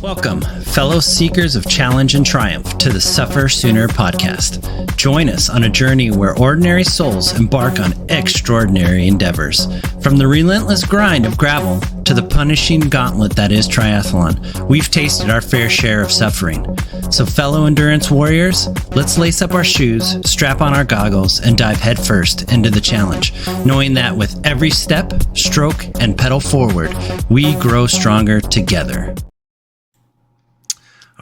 Welcome, fellow seekers of challenge and triumph, to the SufferSooner podcast. Join us on a journey where ordinary souls embark on extraordinary endeavors. From the relentless grind of gravel to the punishing gauntlet that is triathlon, we've tasted our fair share of suffering. So fellow endurance warriors, let's lace up our shoes, strap on our goggles, and dive headfirst into the challenge, knowing that with every step, stroke, and pedal forward, we grow stronger together.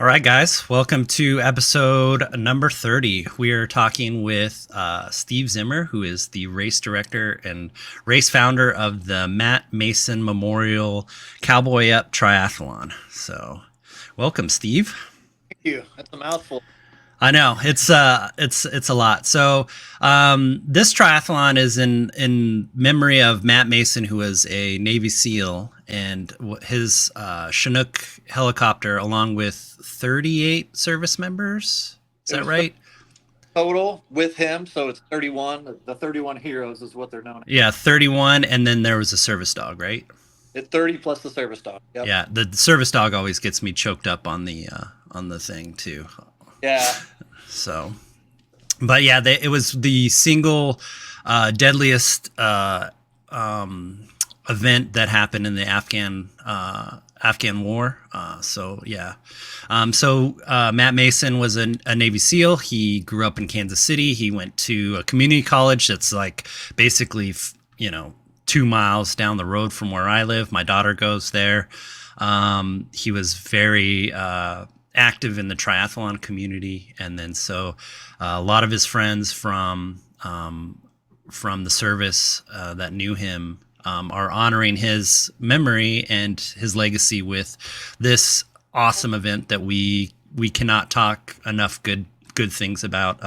All right, guys, welcome to episode number 30. We are talking with Steve Zimmer, who is the race director and race founder of the Matt Mason Memorial Cowboy UP Triathlon. So welcome, Steve. Thank you. That's a mouthful. I know it's a lot. So this triathlon is in memory of Matt Mason, who was a Navy SEAL, and his Chinook helicopter, along with 38 service members. Is that right? Total with him, so it's 31. The 31 heroes is what they're known as. Yeah, 31, and then there was a service dog, right? It's 30 plus the service dog. Yep. Yeah, the service dog always gets me choked up on the thing too. Yeah. So, but yeah, it was the single deadliest event that happened in the Afghan war. So yeah. Matt Mason was a Navy SEAL. He grew up in Kansas City. He went to a community college that's like basically, 2 miles down the road from where I live. My daughter goes there. He was very active in the triathlon community, and then a lot of his friends from the service that knew him are honoring his memory and his legacy with this awesome event that we cannot talk enough good things about.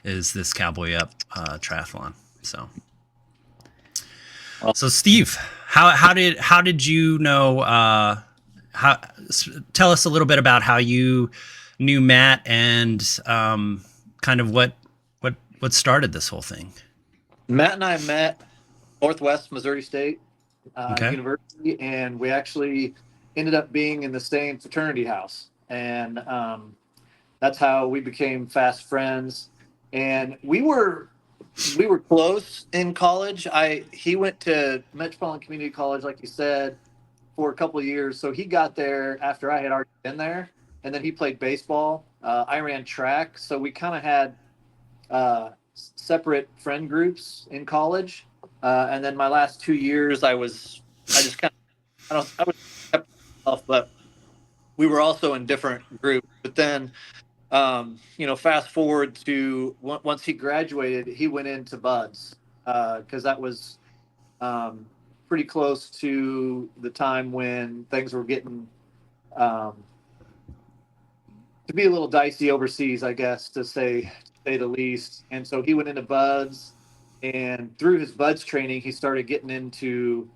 Is this Cowboy UP Triathlon? So Steve, how did you know? Tell us a little bit about how you knew Matt and kind of what started this whole thing. Matt and I met Northwest Missouri State University, and we actually ended up being in the same fraternity house, and that's how we became fast friends. And we were close in college. He went to Metropolitan Community College, like you said, for a couple of years. So he got there after I had already been there, and then he played baseball. I ran track, so we kind of had separate friend groups in college. And then my last 2 years, I was kept myself, but we were also in different groups. But then, fast forward to once he graduated, he went into Buds because that was pretty close to the time when things were getting to be a little dicey overseas, I guess, to say the least. And so he went into Buds, and through his Buds training, he started getting into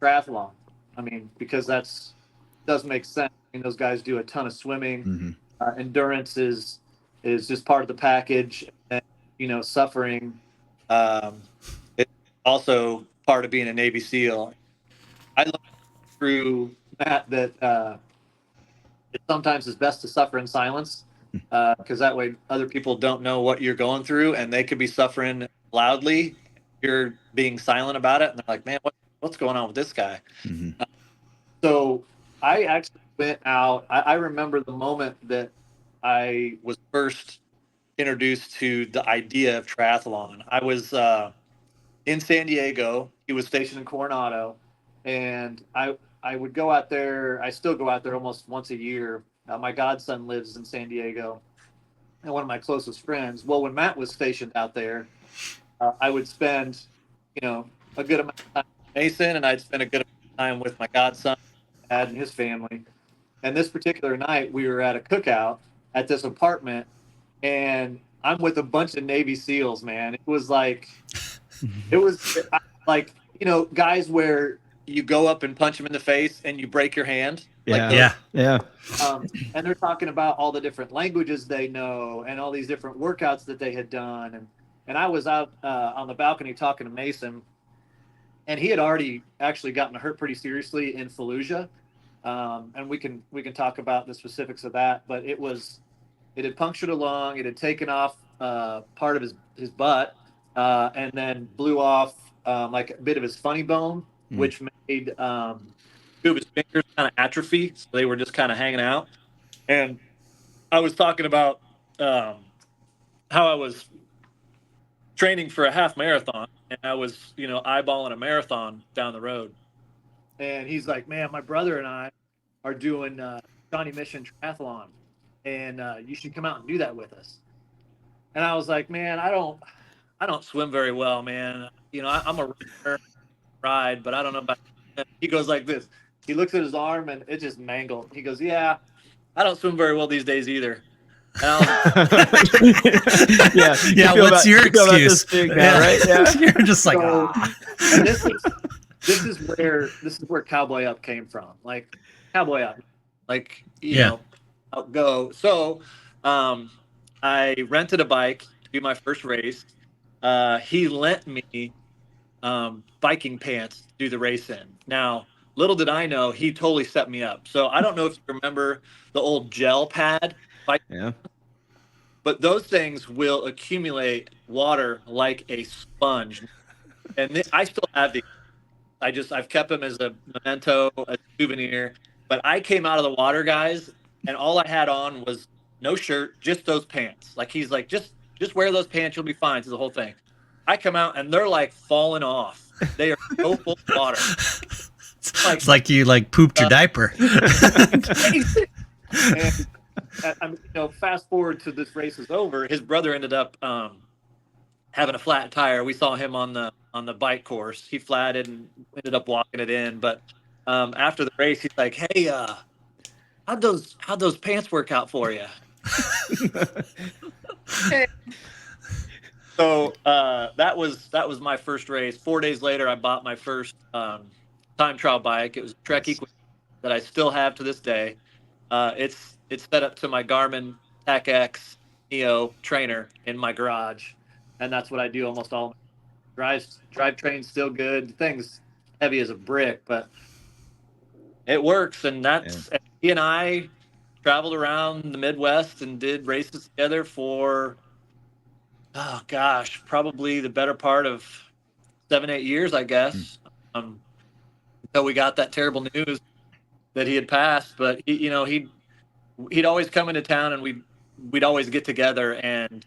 triathlon. I mean, because does make sense. I mean, those guys do a ton of swimming. Mm-hmm. Endurance is just part of the package, and suffering it's also part of being a Navy SEAL. I learned through Matt that it sometimes is best to suffer in silence, because that way other people don't know what you're going through, and they could be suffering loudly. You're being silent about it, and they're like, "Man, what's going on with this guy?" Mm-hmm. So I actually went out. I remember the moment that I was first introduced to the idea of triathlon. I was in San Diego. He was stationed in Coronado, and I would go out there. I still go out there almost once a year. My godson lives in San Diego, and one of my closest friends. Well, when Matt was stationed out there, I would spend, a good amount of time with Mason, and I'd spend a good amount of time with my godson, Dad, and his family. And this particular night, we were at a cookout at this apartment, and I'm with a bunch of Navy SEALs, man. It was like, guys where you go up and punch them in the face and you break your hand. Yeah. And they're talking about all the different languages they know and all these different workouts that they had done. And I was out on the balcony talking to Mason, and he had already actually gotten hurt pretty seriously in Fallujah. and we can talk about the specifics of that. But it had punctured a lung, it had taken off part of his butt, and then blew off like a bit of his funny bone, which made two of his fingers kind of atrophy, so they were just kind of hanging out. And I was talking about how I was training for a half marathon, and I was, eyeballing a marathon down the road. And he's like, "Man, my brother and I are doing Johnny Mission Triathlon, and you should come out and do that with us." And I was like, "Man, I don't swim very well, man. I'm a runner, ride, but I don't know about." He goes like this. He looks at his arm, and it's just mangled. He goes, "Yeah, I don't swim very well these days either." Yeah. What's your excuse? Now, right? Yeah. You're just like, and this is where Cowboy Up came from. Like Cowboy Up, like go. So, I rented a bike to do my first race. He lent me biking pants to do the race in. Now, little did I know, he totally set me up. So I don't know if you remember the old gel pad. Yeah. But those things will accumulate water like a sponge. And I still have these. I've kept them as a memento, a souvenir. But I came out of the water, guys, and all I had on was no shirt, just those pants. Like he's like, just wear those pants, you'll be fine. Through the whole thing. I come out and they're like falling off. They are so full of water. It's like you pooped your diaper. And fast forward to this race is over. His brother ended up having a flat tire. We saw him on the bike course. He flatted and ended up walking it in. But after the race, he's like, "Hey, how'd those pants work out for you?" So that was my first race. 4 days later, I bought my first time trial bike. It was a Trek Equinox that I still have to this day. It's set up to my Garmin Tech X Neo trainer in my garage, and that's what I do almost all. Drivetrain's still good. The thing's heavy as a brick, but it works. And he and I traveled around the Midwest and did races together for, oh gosh, probably the better part of 7-8 years, I guess. Until we got that terrible news that he had passed. But he'd always come into town, and we'd always get together, and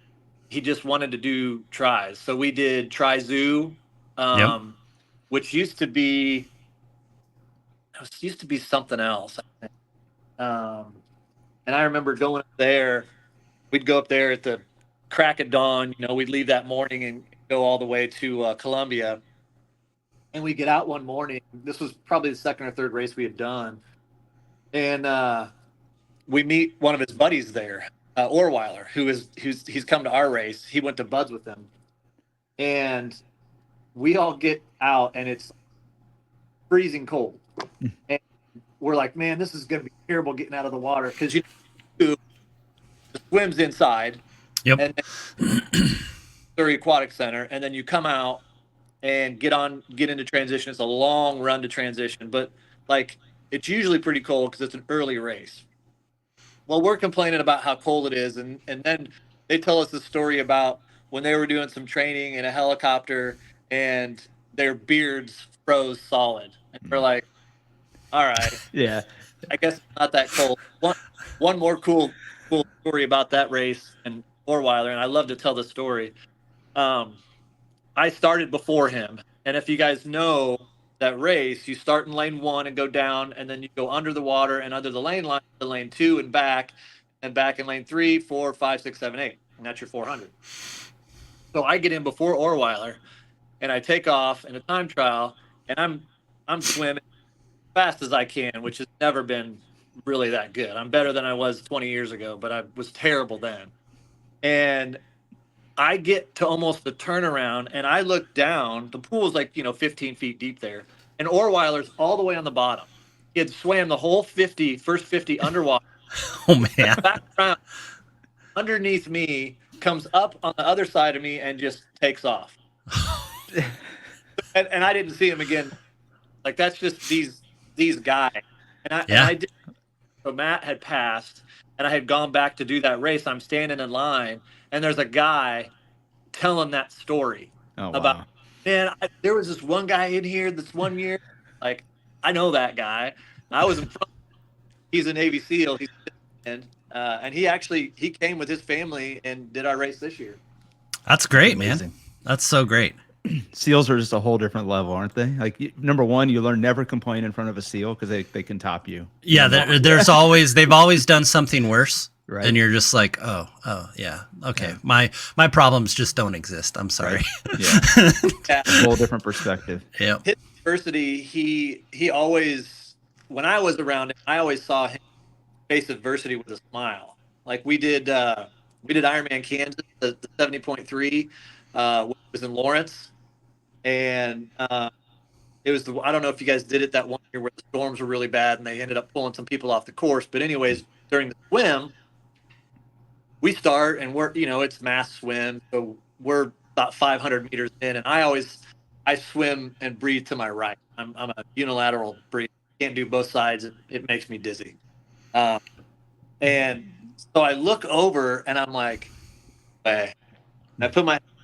he just wanted to do tries. So we did Tri Zoo, which used to be something else. And I remember going up there. We'd go up there at the crack of dawn. We'd leave that morning and go all the way to Columbia. And we get out one morning. This was probably the second or third race we had done. And we meet one of his buddies there, Orweiler, he's come to our race. He went to Buds with him. And we all get out, and it's freezing cold. And we're like, "Man, this is going to be terrible getting out of the water." Because the swim's inside. Yep. And then Surrey Aquatic Center. And then you come out and get into transition. It's a long run to transition. But, it's usually pretty cold because it's an early race. Well, we're complaining about how cold it is, and then they tell us the story about when they were doing some training in a helicopter and their beards froze solid. And we're like, "All right, Yeah, I guess it's not that cold." One more cool story about that race and Orweiler, and I love to tell the story. I started before him, and if you guys know that race, you start in lane 1 and go down, and then you go under the water and under the lane line to lane 2 and back in lane 3, 4, 5, 6, 7, 8, and that's your 400. So I get in before Orweiler, and I take off in a time trial, and I'm swimming as fast as I can, which has never been really that good. I'm better than I was 20 years ago, but I was terrible then. And I get to almost the turnaround, and I look down. The pool is 15 feet deep there, and Orweiler's all the way on the bottom. He had swam the whole first 50 underwater. Oh man! Back around, underneath me, comes up on the other side of me, and just takes off. and I didn't see him again. That's just these guys. And Yeah. I did. So Matt had passed, and I had gone back to do that race. I'm standing in line, and there's a guy telling that story Oh about, wow. man, there was this one guy in here this one year. Like, I know that guy. I was in front. He's a Navy SEAL. He's and he came with his family and did our race this year. That's great, Amazing. man. That's so great. SEALs are just a whole different level, aren't they? Like number one, you learn never complain in front of a SEAL because they can top you. Yeah, there's always they've always done something worse, Right. and you're just like, oh, yeah, okay. Yeah. My problems just don't exist. I'm sorry. Right. Yeah. Yeah. A whole different perspective. Yeah. His adversity, he always, when I was around him, I always saw him face adversity with a smile. Like we did Ironman Kansas, the 70.3, which was in Lawrence, and it was I don't know if you guys did it that one year where the storms were really bad and they ended up pulling some people off the course. But anyways, during the swim, we start and it's mass swim, so we're about 500 meters in, and I swim and breathe to my right. I'm a unilateral breathe. Can't do both sides. It makes me dizzy. And so I look over and I'm like, hey.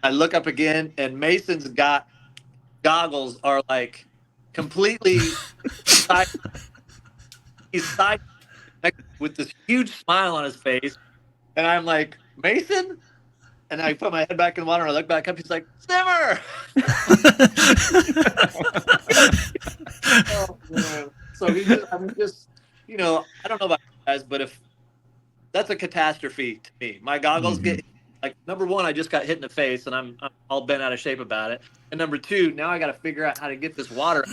I look up again, and Mason's got goggles are like completely side, he's side with this huge smile on his face, and I'm like, Mason, and I put my head back in the water and I look back up. He's like, Zimmer. Oh, man. So just I don't know about you guys, but if that's a catastrophe to me, my goggles get. Like, number one, I just got hit in the face, and I'm all bent out of shape about it. And number two, now I got to figure out how to get this water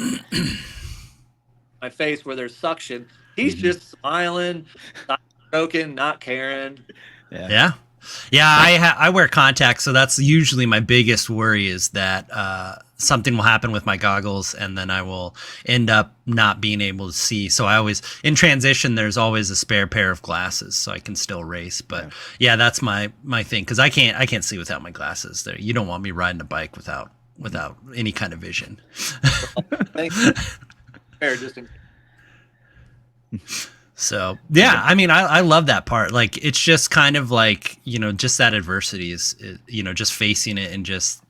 my face where there's suction. He's just smiling, not joking, not caring. Yeah. I wear contacts, so that's usually my biggest worry is that something will happen with my goggles, and then I will end up not being able to see. So I always, in transition, there's always a spare pair of glasses, so I can still race. But yeah, that's my thing, because I can't see without my glasses. There, you don't want me riding a bike without any kind of vision. Thank you. Fair, just in So yeah, I mean, I love that part. Like, it's just kind of like, just that adversity is just facing it, and just,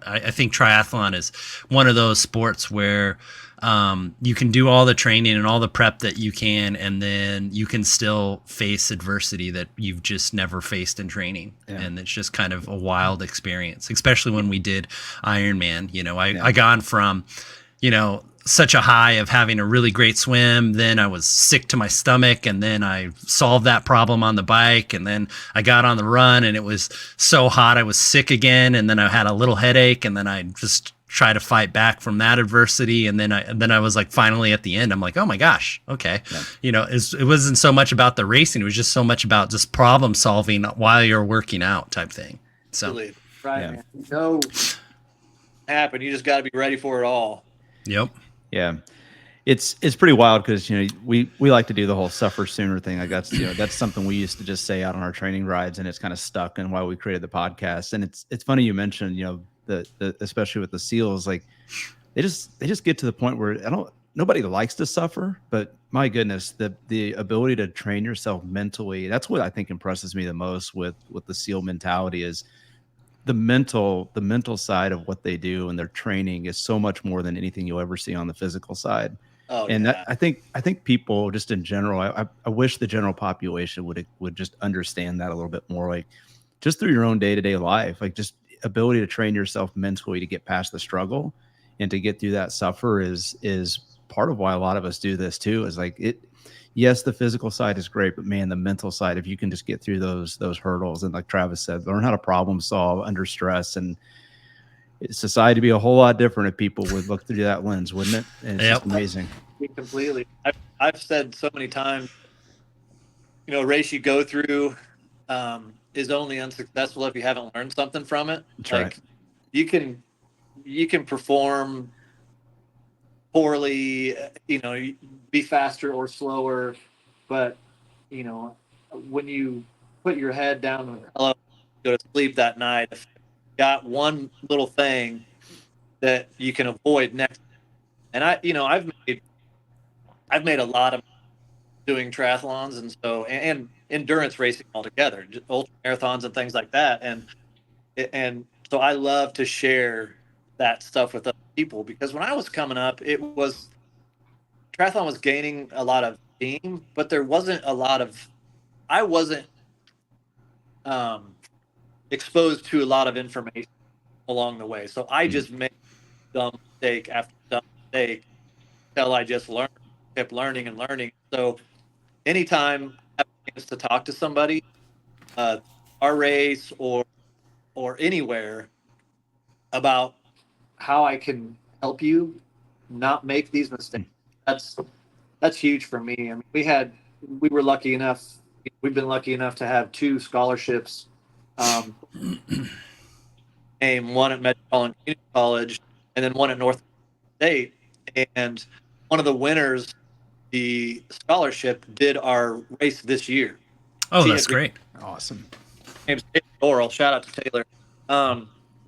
I think triathlon is one of those sports where you can do all the training and all the prep that you can, and then you can still face adversity that you've just never faced in training. Yeah. And it's just kind of a wild experience, especially when we did Ironman. I gone from, such a high of having a really great swim. Then I was sick to my stomach, and then I solved that problem on the bike, and then I got on the run, and it was so hot I was sick again, and then I had a little headache, and then I just try to fight back from that adversity, and then I was like, finally at the end, I'm like, oh my gosh, okay. Yeah. It wasn't so much about the racing, it was just so much about just problem solving while you're working out type thing. So right, man. Happen. You just got to be ready for it all. Yep. Yeah, it's pretty wild because we like to do the whole SufferSooner thing. Like that's something we used to just say out on our training rides, and it's kind of stuck in why we created the podcast. And it's funny you mentioned the especially with the SEALs, like they just get to the point where nobody likes to suffer, but my goodness, the ability to train yourself mentally, that's what I think impresses me the most with the SEAL mentality is the mental side of what they do and their training is so much more than anything you'll ever see on the physical side. Oh, and yeah. I think people just in general, I wish the general population would just understand that a little bit more, like just through your own day-to-day life, like just ability to train yourself mentally to get past the struggle and to get through that suffer is part of why a lot of us do this too, is like yes, the physical side is great, but man, the mental side, if you can just get through those hurdles, and like Travis said, learn how to problem solve under stress, and society would be a whole lot different if people would look through that lens, wouldn't it? And it's just amazing. Completely. I've said so many times, a race you go through is only unsuccessful if you haven't learned something from it. That's like right. you can perform poorly, be faster or slower, but when you put your head down and go to sleep that night, if you got one little thing that you can avoid next, and I've made a lot of doing triathlons, and endurance racing altogether, ultra marathons and things like that. And so I love to share that stuff with other people, because when I was coming up, triathlon was gaining a lot of steam, but there wasn't a lot of, I wasn't um, exposed to a lot of information along the way. So I just made dumb mistake after dumb mistake until I just kept learning and learning. So anytime I have a chance to talk to somebody, our race or anywhere, about how I can help you not make these mistakes, that's huge for me. I mean, we've been lucky enough to have 2 scholarships, um, one at Metropolitan Community College and then one at North State. And one of the winners, the scholarship, did our race this year. Oh, that's great. Awesome. Name's Taylor Doral. Shout out to Taylor.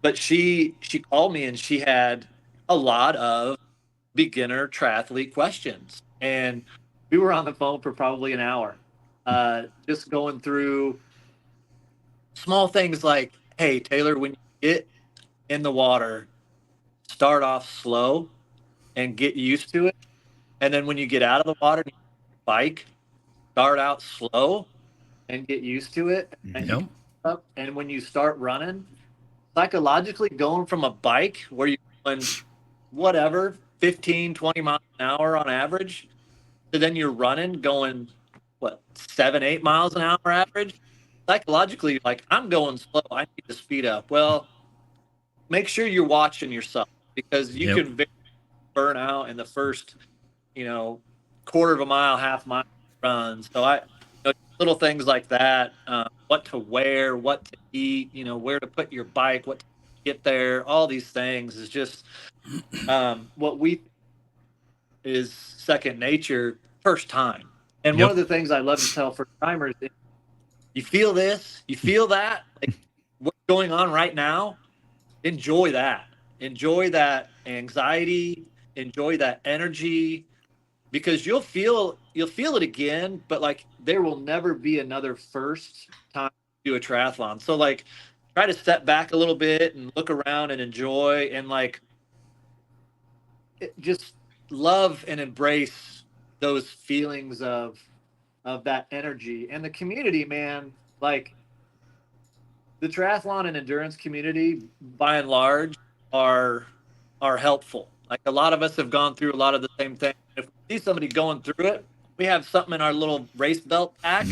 But she called me and she had a lot of beginner triathlete questions, and we were on the phone for probably an hour, just going through small things like, hey Taylor, when you get in the water, start off slow and get used to it, and then when you get out of the water and you bike, start out slow and get used to it, and and when you start running, psychologically going from a bike where you're going whatever 15-20 miles an hour on average, to then you're running going 7-8 miles an hour average, psychologically, like, I'm going slow, I need to speed up. Well, make sure you're watching yourself, because you can burn out in the first quarter of a mile, half mile runs. So little things like that, what to wear, what to eat, where to put your bike, what to get there, all these things is just what we is second nature first time. And one of the things I love to tell first timers is, you feel this, you feel that, like, what's going on right now, enjoy that anxiety, enjoy that energy, because you'll feel it again, but like, there will never be another first time to do a triathlon. So like, try to step back a little bit and look around and enjoy, and like, just love and embrace those feelings of that energy. And the community, man, like, the triathlon and endurance community by and large are helpful. Like, a lot of us have gone through a lot of the same things. If we see somebody going through it, we have something in our little race belt pack.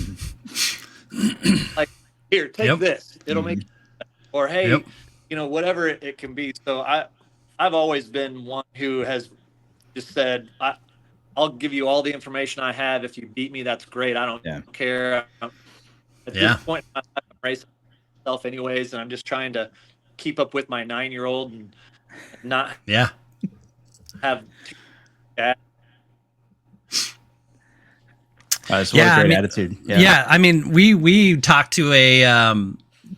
Like, here, take this. It'll make you better. Or hey, whatever it can be. So I've always been one who has just said, I'll give you all the information I have. If you beat me, that's great. I don't care. At this point, I'm racing myself anyways, and I'm just trying to keep up with my 9-year-old and not have that's what a great attitude. I mean, we talked to a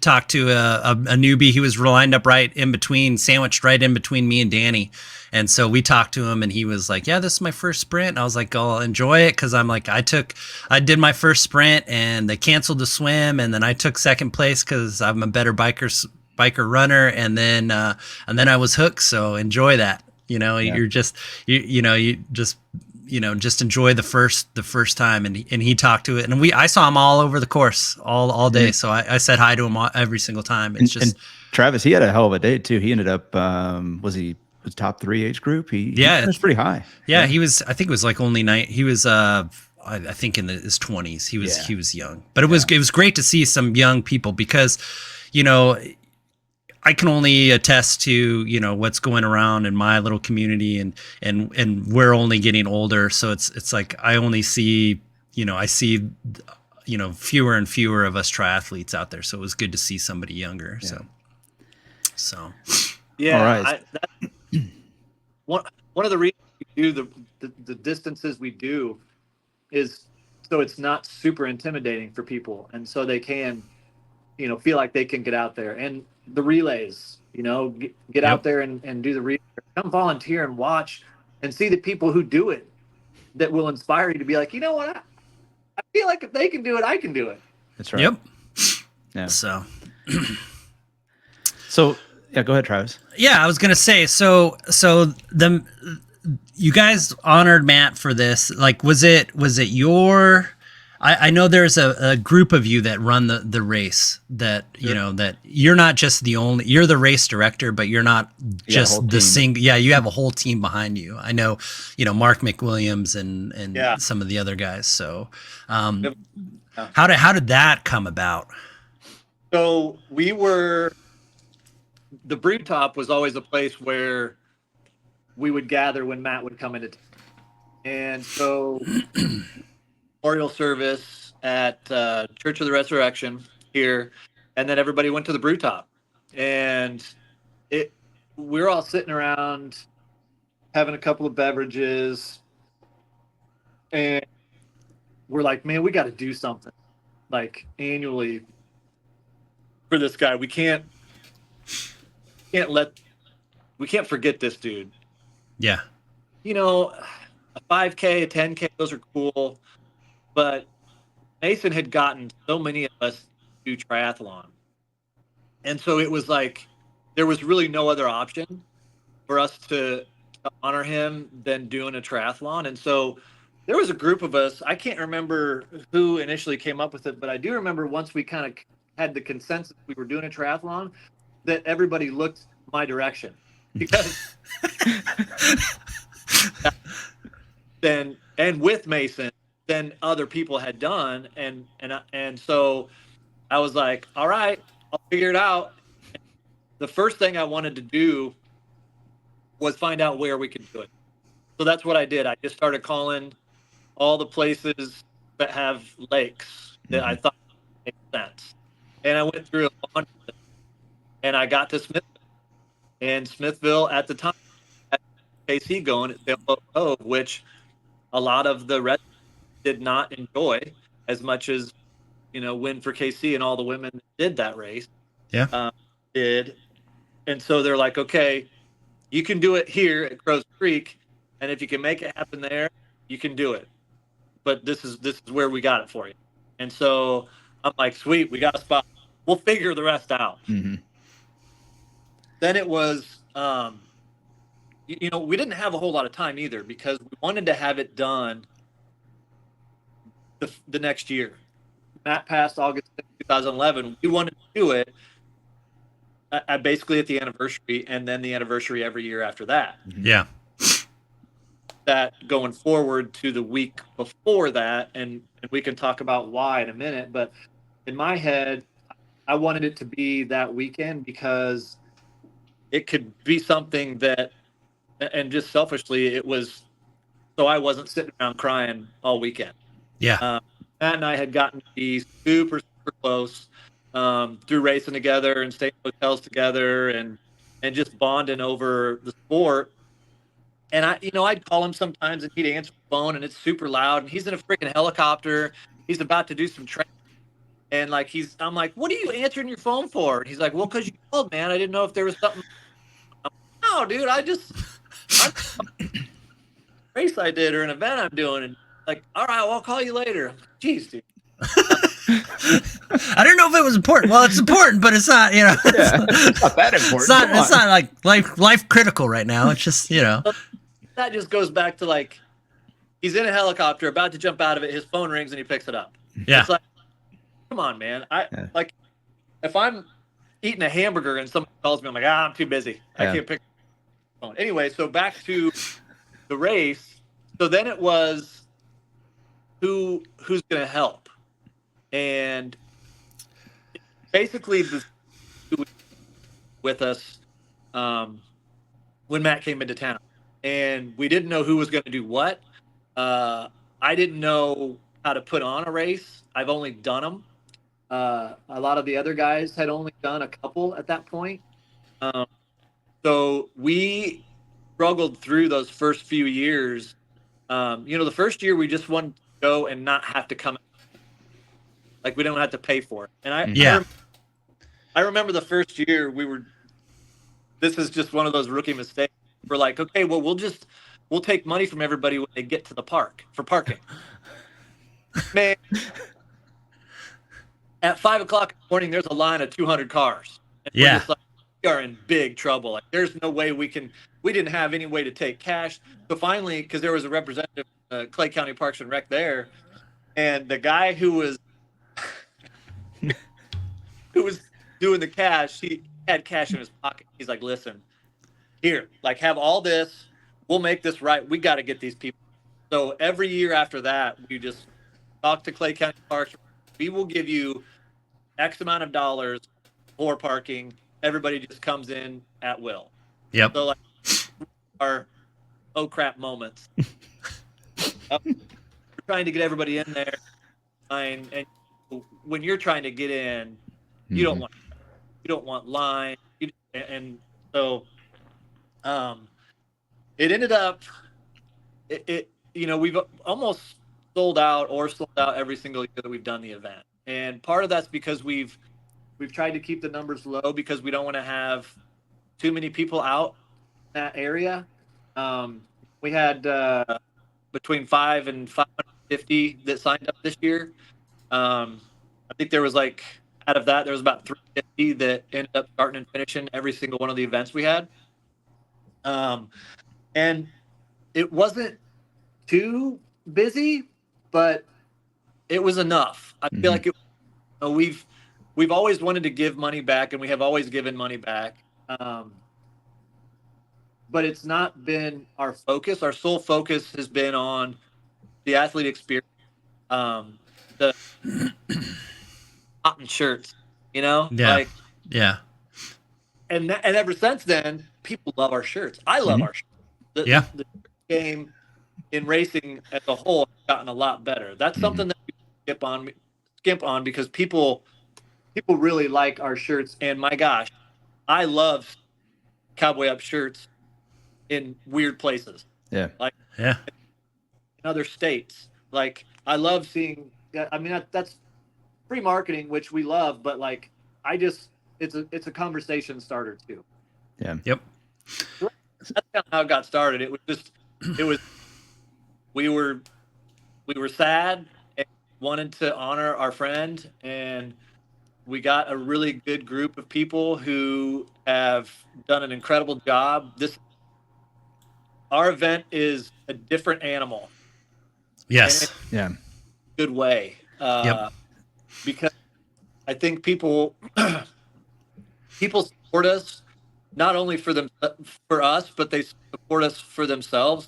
newbie. He was lined up sandwiched right in between me and Danny. And so we talked to him, and he was like, yeah, this is my first sprint. And I was like, I'll enjoy it. Cause I'm like, I did my first sprint and they canceled the swim. And then I took second place cause I'm a better biker runner. And then I was hooked. So enjoy that, you're just, you just enjoy the first time. And he talked to it, and I saw him all over the course all day. So I said hi to him every single time. It's just, and Travis, he had a hell of a day too. He ended up, was top 3 age group. He was pretty high. Yeah. He was, I think it was like only he was, I think in his 20s, he was young, but it was great to see some young people, because, I can only attest to, what's going around in my little community, and we're only getting older. So it's like, I only see, I see, fewer and fewer of us triathletes out there. So it was good to see somebody younger. Yeah. So. Yeah. All right. One of the reasons we do the distances we do is so it's not super intimidating for people, and so they can, feel like they can get out there. And the relays, get out there and do the relay. Come volunteer and watch and see the people who do it, that will inspire you to be like, you know what, Heck, if they can do it, I can do it. That's right. Yep. Yeah. So Yeah, go ahead, Travis. yeah, I was gonna say. You guys honored Matt for this. Like, was it your? I know there's a group of you that run the race. That you know that you're not just you're the race director, but you're not just the single. Yeah, you have a whole team behind you. I know, Mark McWilliams and some of the other guys. So, how did that come about? So the Brew Top was always a place where we would gather when Matt would come into town. And so memorial service at Church of the Resurrection here, and then everybody went to the Brew Top. And we were all sitting around having a couple of beverages, and we're like, man, we got to do something like annually for this guy. We can't forget this dude. Yeah. A 5K, a 10K, those are cool. But Mason had gotten so many of us to do triathlon. And so it was like, there was really no other option for us to honor him than doing a triathlon. And so there was a group of us, I can't remember who initially came up with it, but I do remember once we kind of had the consensus we were doing a triathlon, that everybody looked my direction. Because and with Mason than other people had done, and so I was like, all right, I'll figure it out. The first thing I wanted to do was find out where we could do it. So that's what I did. I just started calling all the places that have lakes that I thought made sense, and I went through a bunch of them, and I got to Smithville. And Smithville at the time had KC going at Sailboat Cove, which a lot of the residents did not enjoy as much as, Win for KC and all the women that did that race. Yeah. Did. And so they're like, okay, you can do it here at Crow's Creek, and if you can make it happen there, you can do it. But this is where we got it for you. And so I'm like, sweet, we got a spot. We'll figure the rest out. Mm-hmm. Then it was, we didn't have a whole lot of time either, because we wanted to have it done the next year. Matt passed August 2011. We wanted to do it basically at the anniversary, and then the anniversary every year after that. Yeah. That going forward to the week before that, and we can talk about why in a minute, but in my head, I wanted it to be that weekend because it could be something that, and just selfishly, it was so I wasn't sitting around crying all weekend. Yeah. Matt and I had gotten to be super, super close through racing together and staying in hotels together and just bonding over the sport. And I'd call him sometimes and he'd answer the phone and it's super loud and he's in a freaking helicopter. He's about to do some training. And I'm like, what are you answering your phone for? And he's like, well, because you called, man. I didn't know if there was something. I'm like, no, dude, race I did or an event I'm doing. And like, all right, well, I'll call you later. I'm like, jeez, dude. I don't know if it was important. Well, it's important, but it's not, it's not that important. It's not like life critical right now. It's just, That just goes back to like, he's in a helicopter about to jump out of it. His phone rings and he picks it up. Yeah. It's like, come on, man. Like, if I'm eating a hamburger and someone calls me, I'm like, I'm too busy. I can't pick up the phone. Anyway, so back to the race. So then it was who's going to help. And basically with us when Matt came into town. And we didn't know who was going to do what. I didn't know how to put on a race. I've only done them. A lot of the other guys had only done a couple at that point. So we struggled through those first few years. The first year we just wanted to go and not have to come. Like we don't have to pay for it. And I remember the first year this is just one of those rookie mistakes. We're like, okay, well, we'll take money from everybody when they get to the park for parking. Man, at 5 o'clock in the morning, there's a line of 200 cars. And we're Yeah. just like, we are in big trouble. Like, there's no way we didn't have any way to take cash. So finally, because there was a representative, Clay County Parks and Rec there, and the guy who was doing the cash, he had cash in his pocket. He's like, listen, here, like, have all this. We'll make this right. We got to get these people. So every year after that, we just talk to Clay County Parks. We will give you X amount of dollars for parking. Everybody just comes in at will. Yep. So, like, our oh crap moments. We're trying to get everybody in there, and when you're trying to get in, you don't want line, and so it ended up we've almost sold out every single year that we've done the event, and part of that's because we've tried to keep the numbers low because we don't want to have too many people out in that area. We had between 5 and 550 that signed up this year. I think there was like, out of that, there was about 350 that ended up starting and finishing every single one of the events we had. And it wasn't too busy, but it was enough. I feel like we've always wanted to give money back, and we have always given money back. But it's not been our focus. Our sole focus has been on the athlete experience, the cotton shirts, Yeah. like, yeah. and ever since then, people love our shirts. I love our shirts. The game in racing as a whole has gotten a lot better. That's something that we skimp on because people really like our shirts. And my gosh, I love Cowboy Up shirts in weird places. Yeah. Like, Yeah. in other states. Like, I love seeing, I mean, that's free marketing, which we love, but like, it's a conversation starter too. Yeah. Yep. That's kind of how it got started. We were sad and wanted to honor our friend, and we got a really good group of people who have done an incredible job. Our event is a different animal. Yes. Yeah. Good way. Because I think people support us not only for us, but they support us for themselves.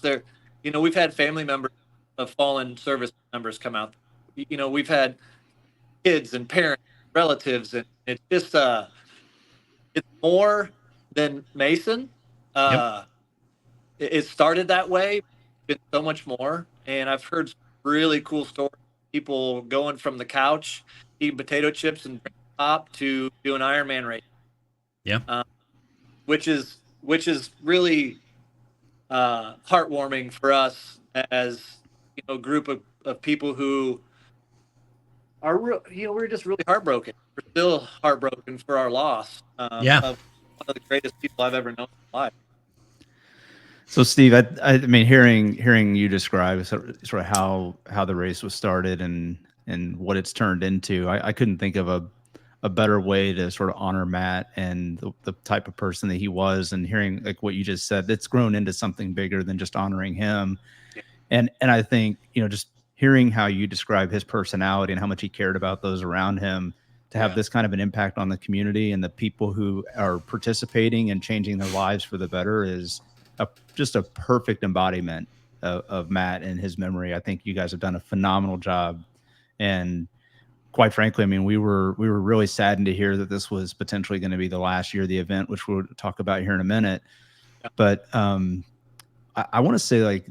We've had family members of fallen service members come out. We've had kids and parents, relatives, and it's just it's more than Mason. It started that way. It's so much more, and I've heard really cool stories. People going from the couch, eating potato chips and pop to doing Ironman race. Yeah. Which is really heartwarming for us as a group of people who are we're just really heartbroken. We're still heartbroken for our loss of one of the greatest people I've ever known in my life. So Steve, I mean, hearing you describe sort of how the race was started and what it's turned into, I couldn't think of a better way to sort of honor Matt and the type of person that he was, and hearing like what you just said, it's grown into something bigger than just honoring him. And I think, just hearing how you describe his personality and how much he cared about those around him, to have this kind of an impact on the community and the people who are participating and changing their lives for the better is just a perfect embodiment of Matt and his memory. I think you guys have done a phenomenal job. And quite frankly, I mean, we were really saddened to hear that this was potentially going to be the last year of the event, which we'll talk about here in a minute. But I want to say, like,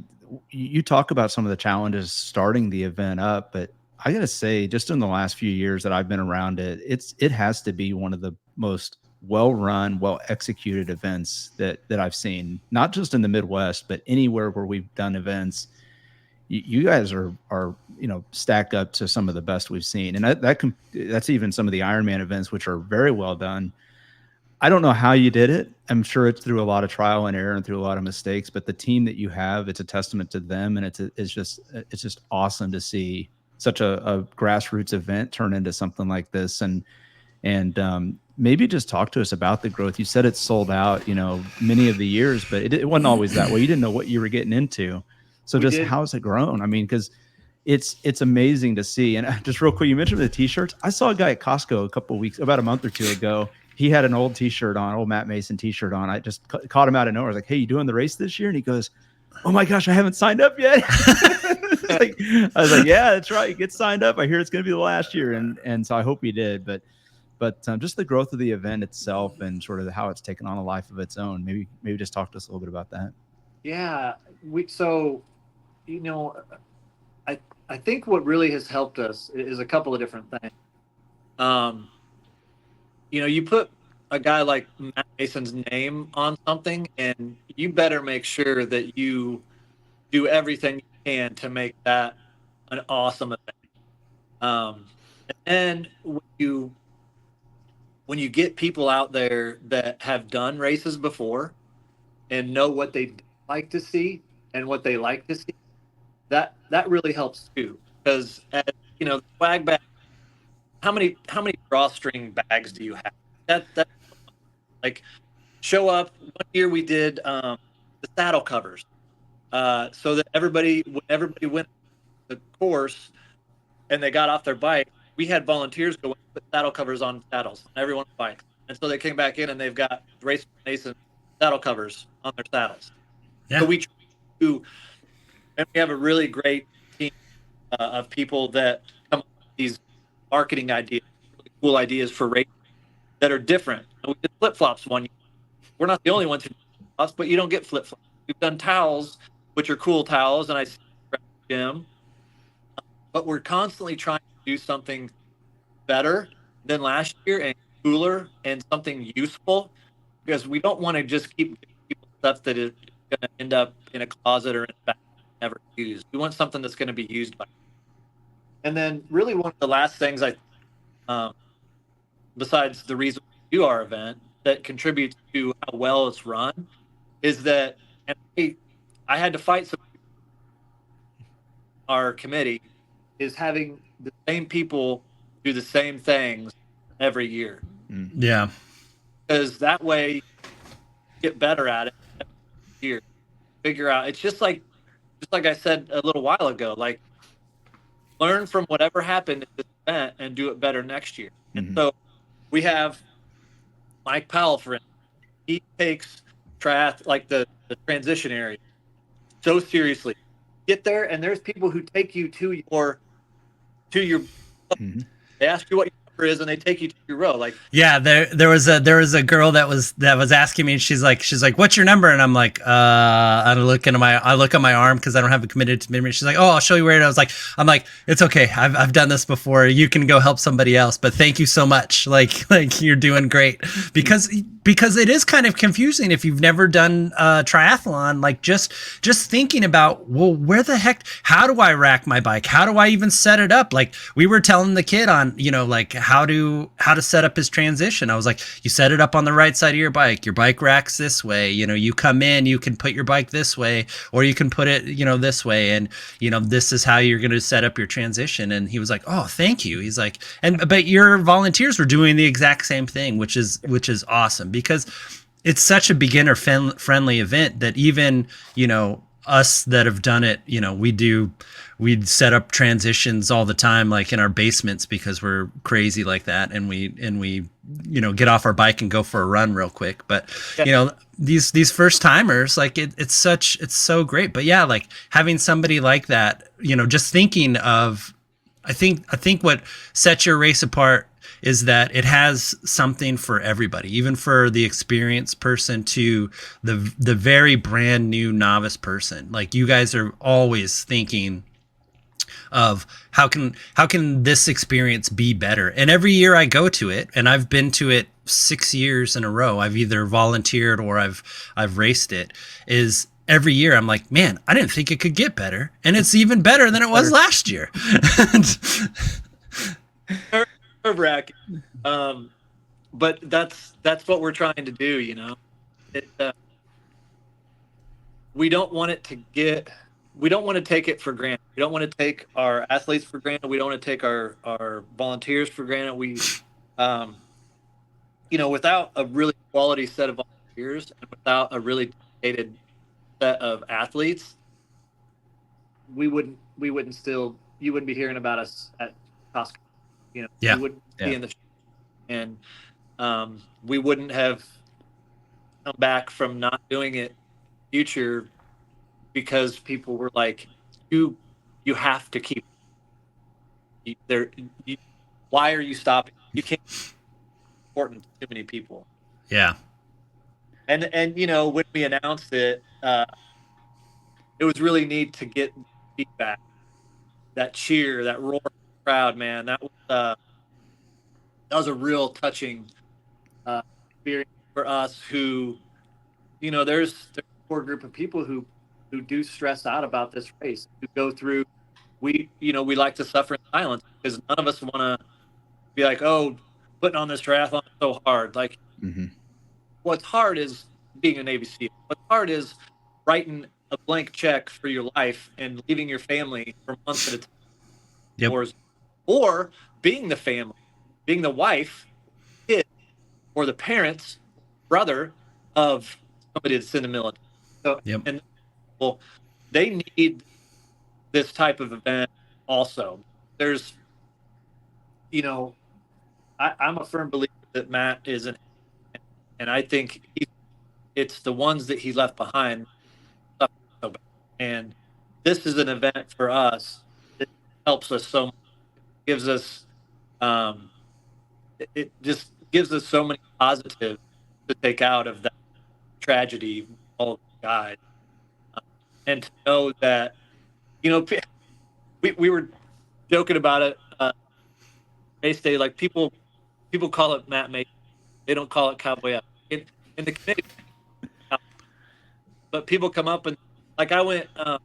you talk about some of the challenges starting the event up, but I got to say, just in the last few years that I've been around it, it has to be one of the most well-run, well-executed events that I've seen, not just in the Midwest, but anywhere where we've done events. You guys are stacked up to some of the best we've seen, and that's even some of the Ironman events, which are very well done. I don't know how you did it. I'm sure it's through a lot of trial and error and through a lot of mistakes, but the team that you have, it's a testament to them, and it's just awesome to see such a grassroots event turn into something like this? And maybe just talk to us about the growth. You said it's sold out, many of the years, but it wasn't always that way. You didn't know what you were getting into. So just how has it grown? I mean, because it's amazing to see. And just real quick, you mentioned the t-shirts. I saw a guy at Costco about a month or two ago. He had an old t-shirt on, old Matt Mason t-shirt on. I just caught him out of nowhere. I was like, hey, you doing the race this year? And he goes, oh my gosh, I haven't signed up yet. I was like, yeah, that's right. Get signed up. I hear it's going to be the last year. And so I hope he did. But just the growth of the event itself and sort of how it's taken on a life of its own. Maybe just talk to us a little bit about that. Yeah. I think what really has helped us is a couple of different things. You put a guy like Matt Mason's name on something, and you better make sure that you do everything you can to make that an awesome event. And when you get people out there that have done races before and know what they like to see and what they like to see, that really helps too. Because the swag bag, how many drawstring bags do you have? That like show up. One year we did the saddle covers, so that when everybody went the course and they got off their bike, we had volunteers go and put saddle covers on saddles on everyone's bikes, and so they came back in and they've got Race Mason saddle covers on their saddles. Yeah. So we have a really great team of people that come up with these marketing ideas, really cool ideas for races that are different. We did flip-flops one year. We're not the only ones who do flip-flops, but you don't get flip-flops. We've done towels, which are cool towels, and I see Jim. But we're constantly trying to do something better than last year and cooler and something useful, because we don't want to just keep giving people stuff that is going to end up in a closet or in a bag never used. We want something that's going to be used by. And then really one of the last things besides the reason we do our event that contributes to how well it's run is that, and I had to fight some. Our committee is having the same people do the same things every year. Yeah. Because that way you get better at it every year. Figure out, it's just like I said a little while ago, like learn from whatever happened at this event and do it better next year. And so we have Mike Powell, for instance. He takes like the transition area so seriously. Get there, and there's people who take you to your they ask you what your number is, and they take you to your row. Like, yeah, there was a girl that was asking me, and she's like, what's your number? And I'm like, I look at my arm because I don't have a committed memory. She's like, oh, I'll show you where it is. I'm like, it's okay. I've done this before. You can go help somebody else, but thank you so much. Like you're doing great, because it is kind of confusing if you've never done triathlon. Like just thinking about, well, how do I rack my bike? How do I even set it up? Like we were telling the kid on, like how to set up his transition. I was like, you set it up on the right side of your bike racks this way, you come in, you can put your bike this way, or you can put it, this way. And, this is how you're going to set up your transition. And he was like, oh, thank you. He's like, but your volunteers were doing the exact same thing, which is awesome, because it's such a beginner friendly event that even, us that have done it, we'd set up transitions all the time, like in our basements, because we're crazy like that. And we get off our bike and go for a run real quick. But, these first timers, like it's so great. But yeah, like having somebody like that, just thinking of, I think what sets your race apart is that it has something for everybody, even for the experienced person to the very brand new novice person. Like you guys are always thinking of how can this experience be better? And every year I go to it, and I've been to it 6 years in a row. I've either volunteered or I've raced it. Is every year I'm like, man, I didn't think it could get better, and it's even better than it was last year. Nerve-wracking. But that's what we're trying to do, we don't want it to get we don't want to take it for granted. We don't want to take our athletes for granted. We don't want to take our volunteers for granted. We, without a really quality set of volunteers and without a really dedicated set of athletes, you wouldn't be hearing about us at Costco. Yeah. We wouldn't be in the show, and we wouldn't have come back from not doing it in the future because people were like, you have to keep there. Why are you stopping? You can't important to too many people. Yeah. And when we announced it, it was really neat to get feedback, that cheer, that roar from the crowd, man. That was a real touching experience for us. Who, there's a core group of people who do stress out about this race, who go through. We like to suffer in silence because none of us want to be like, oh, putting on this triathlon is so hard. Like, what's hard is being a Navy SEAL. What's hard is writing a blank check for your life and leaving your family for months at a time. Yep. Or being the family, being the wife, kid, or the parents, brother of somebody that's in the military. So, and well, they need this type of event also. There's, I'm a firm believer that Matt is and I think it's the ones that he left behind. And this is an event for us that helps us so much. It gives us, it just gives us so many positives to take out of that tragedy, all of the guys, and to know that, we were joking about it. Race day, like people call it Matt Mason. They don't call it Cowboy UP. In the committee, but people come up and like I went the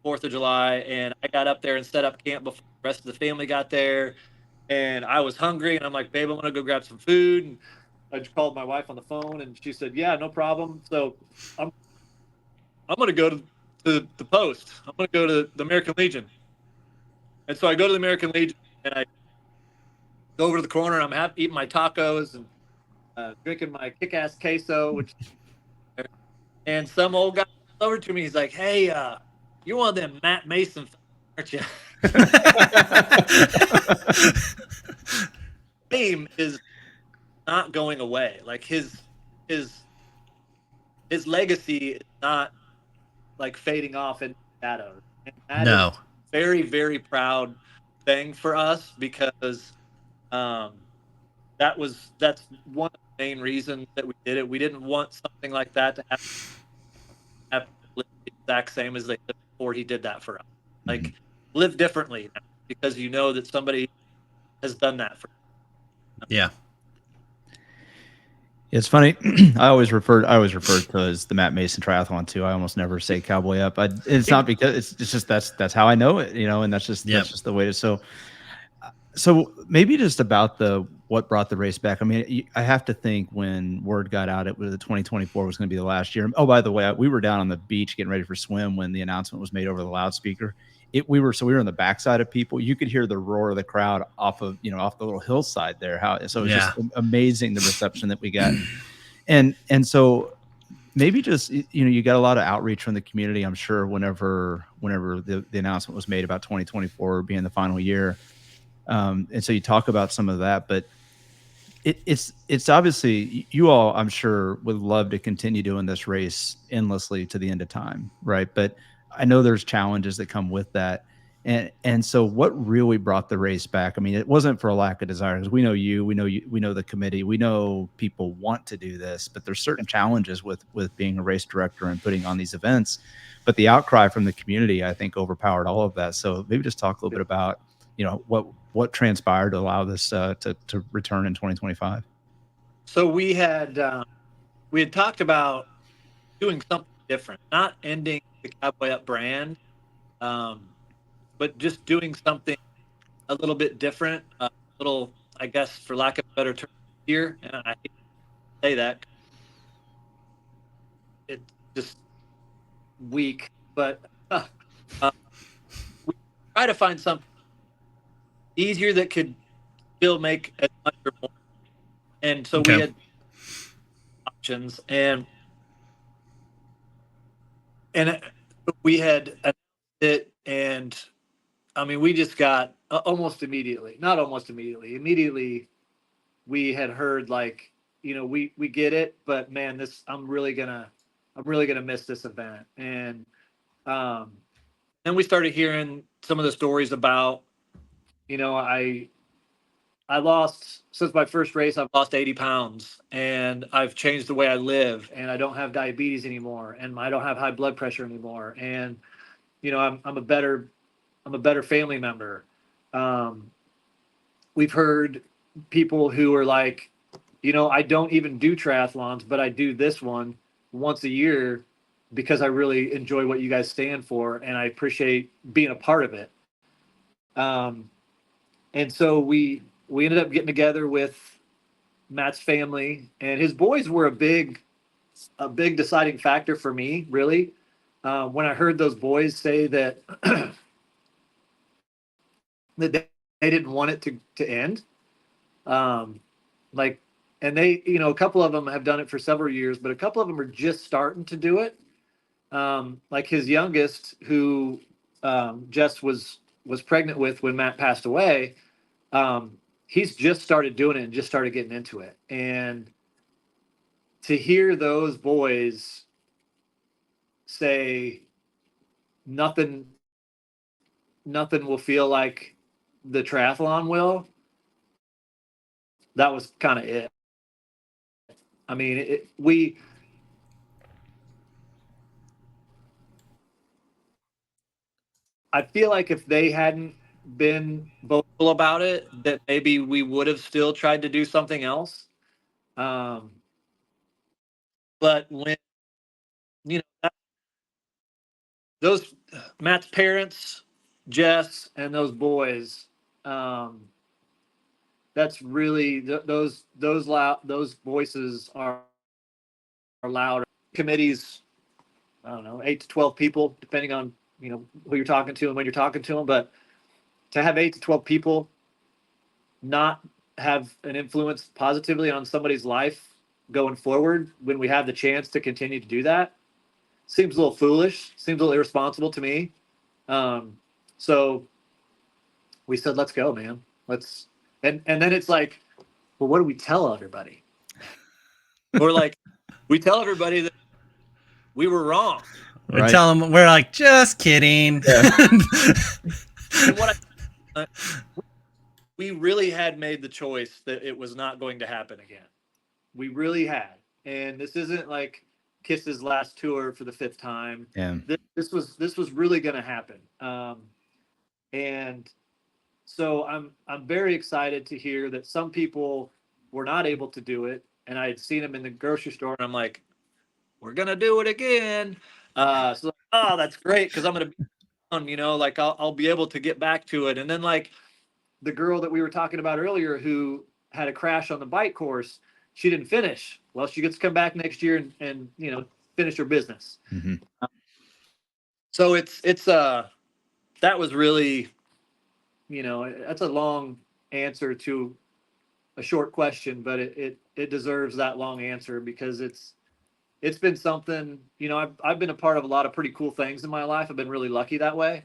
4th of July, and I got up there and set up camp before the rest of the family got there, and I was hungry, and I'm like, babe, I'm gonna go grab some food. And I just called my wife on the phone, and she said, yeah, no problem. So I'm gonna go to the post. I'm gonna go to the American Legion. And so I go to the American Legion, and I go over to the corner, and I'm eating my tacos and drinking my kick-ass queso, and some old guy comes over to me. He's like, hey, you're one of them Matt Mason, aren't you? Name is not going away. Like his legacy is not like fading off in shadows. And that is a very, very proud thing for us because that's one of the main reasons that we did it. We didn't want something like that to have the exact same as they lived before he did that for us. Like live differently now, because that somebody has done that for us. Yeah. It's funny. I always refer to it as the Matt Mason Triathlon too. I almost never say Cowboy UP. It's not because it's just that's how I know it, and that's just the way to. So maybe just about what brought the race back. I mean, I have to think when word got out, it was the 2024 was going to be the last year. Oh, by the way, we were down on the beach getting ready for swim when the announcement was made over the loudspeaker. We were on the backside of people. You could hear the roar of the crowd off the little hillside there. So it was just amazing, the reception that we got. And so maybe just, you got a lot of outreach from the community, I'm sure, whenever the announcement was made about 2024 being the final year. And so you talk about some of that, but it's obviously you all, I'm sure, would love to continue doing this race endlessly to the end of time, right? But I know there's challenges that come with that. And so what really brought the race back? I mean, it wasn't for a lack of desire, because we know the committee, we know people want to do this, but there's certain challenges with being a race director and putting on these events. But the outcry from the community, I think, overpowered all of that. So maybe just talk a little bit about, what transpired to allow this to return in 2025. So we had talked about doing something different, not ending the Cowboy Up brand, but just doing something a little bit different, a little, I guess, for lack of a better term, here. And I hate to say that, it's just weak, but we try to find something easier that could still make as much or more. And so we Okay. had options, and we had announced it, and I mean, we just got almost immediately, not almost immediately, immediately we had heard like, we get it, but man, I'm really gonna miss this event. And then we started hearing some of the stories about, I lost, since my first race, I've lost 80 pounds, and I've changed the way I live, and I don't have diabetes anymore, and I don't have high blood pressure anymore. And, I'm a better family member. We've heard people who are like, I don't even do triathlons, but I do this one once a year because I really enjoy what you guys stand for, and I appreciate being a part of it. And so we ended up getting together with Matt's family, and his boys were a big deciding factor for me, really. When I heard those boys say that that they didn't want it to end, like, and they, a couple of them have done it for several years, but a couple of them are just starting to do it. Like his youngest, who Jess was pregnant with when Matt passed away. He's just started doing it and just started getting into it. And to hear those boys say nothing will feel like the triathlon will, that was kind of it. I mean, I feel like if they hadn't been vocal about it, that maybe we would have still tried to do something else. But when, those Matt's parents, Jess, and those boys, that's really those voices are loud. Committees, I don't know, 8 to 12 people, depending on who you're talking to and when you're talking to them. But to have 8 to 12 people not have an influence positively on somebody's life going forward when we have the chance to continue to do that seems a little foolish, seems a little irresponsible to me. So we said, let's go, man. And then it's like, well, what do we tell everybody? Or like, we tell everybody that we were wrong. We tell them, we're like, just kidding. Yeah. And we really had made the choice that it was not going to happen again. We really had. And this isn't like Kiss's last tour for the 5th time. Yeah. This was really going to happen. And so I'm very excited to hear that some people were not able to do it. And I had seen them in the grocery store, and I'm like, we're going to do it again. So, oh, that's great, because I'm going to be on, like I'll be able to get back to it. And then like the girl that we were talking about earlier who had a crash on the bike course, she didn't finish. Well, she gets to come back next year and finish her business. Mm-hmm. So it's that was really, that's a long answer to a short question, but it deserves that long answer because it's been something, I've been a part of a lot of pretty cool things in my life. I've been really lucky that way.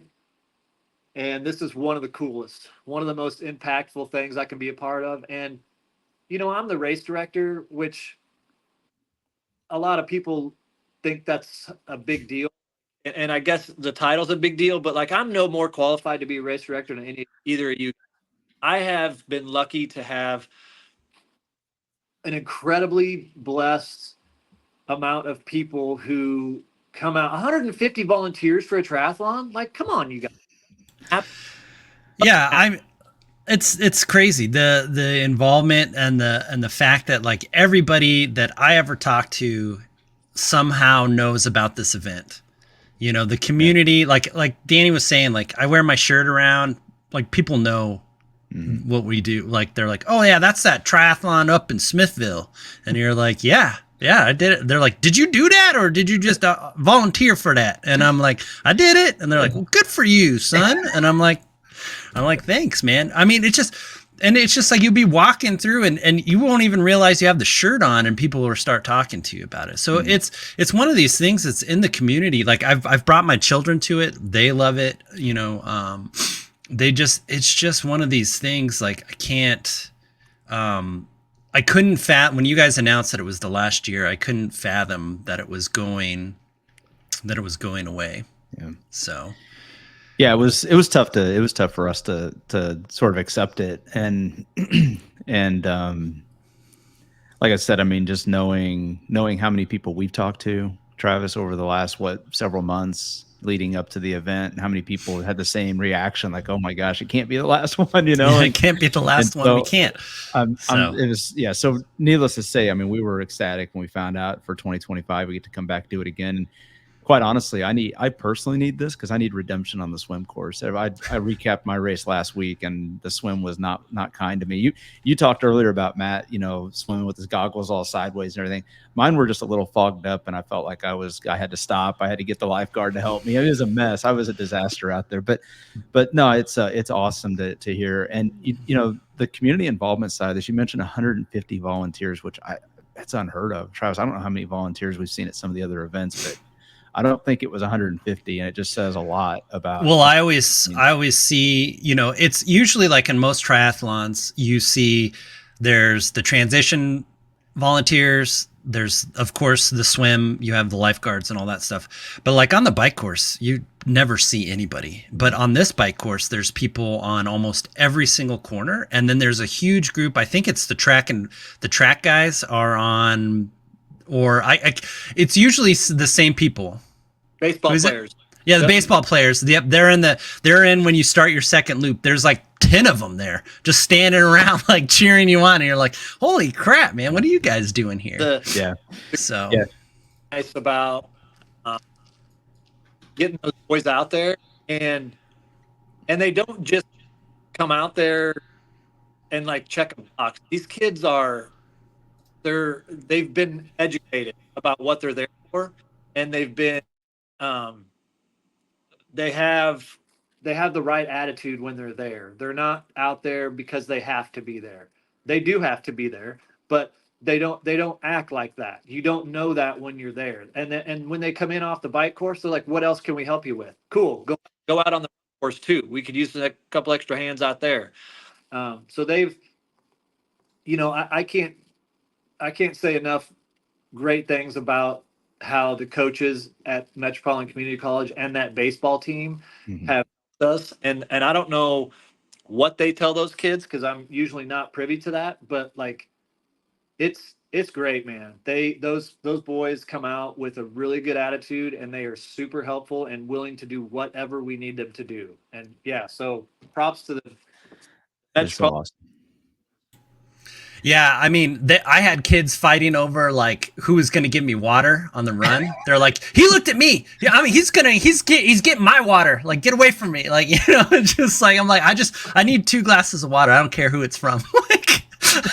And this is one of the coolest, one of the most impactful things I can be a part of. And, I'm the race director, which a lot of people think that's a big deal. And I guess the title's a big deal, but like, I'm no more qualified to be a race director than either of you. I have been lucky to have an incredibly blessed amount of people who come out. 150 volunteers for a triathlon. Like, come on, you guys. Yeah, it's crazy, the involvement and the fact that like everybody that I ever talked to somehow knows about this event. The community, like Danny was saying, like I wear my shirt around, like people know what we do. Like they're like, oh yeah, that's that triathlon up in Smithville, and you're like, yeah, Yeah, I did it. They're like, did you do that or did you just volunteer for that? And I'm like, I did it. And they're like, well, good for you, son. And I'm like, thanks, man. I mean, it's just like you'll be walking through and you won't even realize you have the shirt on and people will start talking to you about it. So it's one of these things that's in the community. Like I've brought my children to it. They love it. You know, it's just one of these things. Like I couldn't when you guys announced that it was the last year, I couldn't fathom that it was going away. Yeah. So yeah, it was tough for us to sort of accept it. And, and, like I said, I mean, just knowing how many people we've talked to, Travis, over the last, several months leading up to the event, and how many people had the same reaction, like, oh my gosh, it can't be the last one, you know? it can't be the last one. We can't. So needless to say, I mean, we were ecstatic when we found out for 2025, we get to come back, do it again. And quite honestly, I personally need this because I need redemption on the swim course. I recapped my race last week, and the swim was not kind to me. You talked earlier about Matt, you know, swimming with his goggles all sideways and everything. Mine were just a little fogged up, and I felt like I had to stop. I had to get the lifeguard to help me. It was a mess. I was a disaster out there. But no, it's awesome to hear. And you know, the community involvement side of this, you mentioned 150 volunteers, which that's unheard of. Travis, I don't know how many volunteers we've seen at some of the other events, but I don't think it was 150, and it just says a lot about. Well, I always see, you know, it's usually like in most triathlons, you see there's the transition volunteers, there's of course the swim, you have the lifeguards and all that stuff. But like on the bike course, you never see anybody. But on this bike course, there's people on almost every single corner, and then there's a huge group. I think it's the track guys are on. Or it's usually the same people. Baseball players. Yeah, the baseball players. Yep, they're in when you start your second loop. There's like 10 of them there, just standing around like cheering you on, and you're like, "Holy crap, man! What are you guys doing here?" So nice about getting those boys out there, and they don't just come out there and like check a box. These kids they've been educated about what they're there for, and they've been they have the right attitude when they're there. They're not out there because they have to be there. They do have to be there, but they don't act like that. You don't know that when you're there. And when they come in off the bike course, they're like, what else can we help you with? Cool, go out on the course too. We could use a couple extra hands out there. So they've, you know, I can't say enough great things about how the coaches at Metropolitan Community College and that baseball team have us. And I don't know what they tell those kids, because I'm usually not privy to that, but like it's great, man. Those boys come out with a really good attitude, and they are super helpful and willing to do whatever we need them to do. And yeah, so props to the Metropolitan. Awesome. yeah, I mean, I had kids fighting over like who was going to give me water on the run. They're like, he looked at me. Yeah, I mean, he's getting my water. Like, get away from me. Like, you know, just like I'm like, I need 2 glasses of water. I don't care who it's from. Like,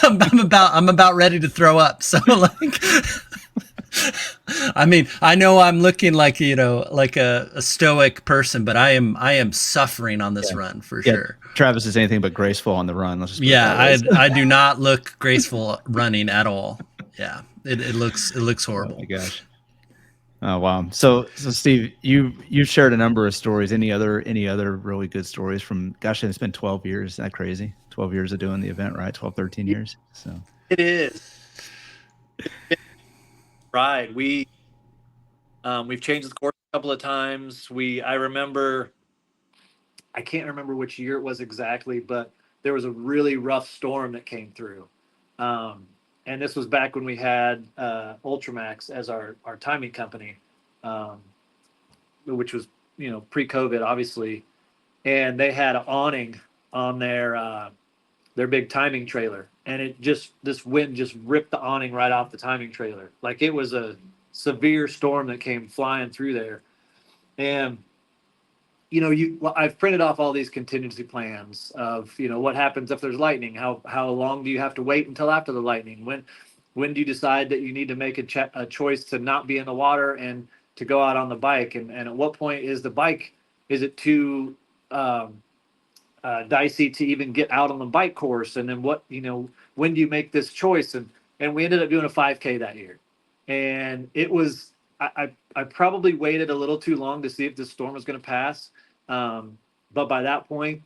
I'm about ready to throw up. So like, I mean, I know I'm looking like, you know, like a stoic person, but I am suffering on this run for sure. Travis is anything but graceful on the run. Let's just I do not look graceful running at all. Yeah, it looks horrible. Oh my gosh. Oh wow. So Steve, you shared a number of stories. Any other really good stories from? Gosh, it's been 12 years. Isn't that crazy? 12 years of doing the event, right? 12, 13 years. So it is. Right. We've changed the course a couple of times. I can't remember which year it was exactly, but there was a really rough storm that came through. And this was back when we had Ultramax as our timing company, which was, you know, pre-COVID, obviously. And they had an awning on their big timing trailer. And this wind just ripped the awning right off the timing trailer. Like, it was a severe storm that came flying through there. And you know, I've printed off all these contingency plans of, you know, what happens if there's lightning, how long do you have to wait until after the lightning, when do you decide that you need to make a choice to not be in the water and to go out on the bike? And at what point is the bike, is it too dicey to even get out on the bike course? And then what, when do you make this choice? And we ended up doing a 5K that year. And it was, I probably waited a little too long to see if the storm was going to pass. But by that point,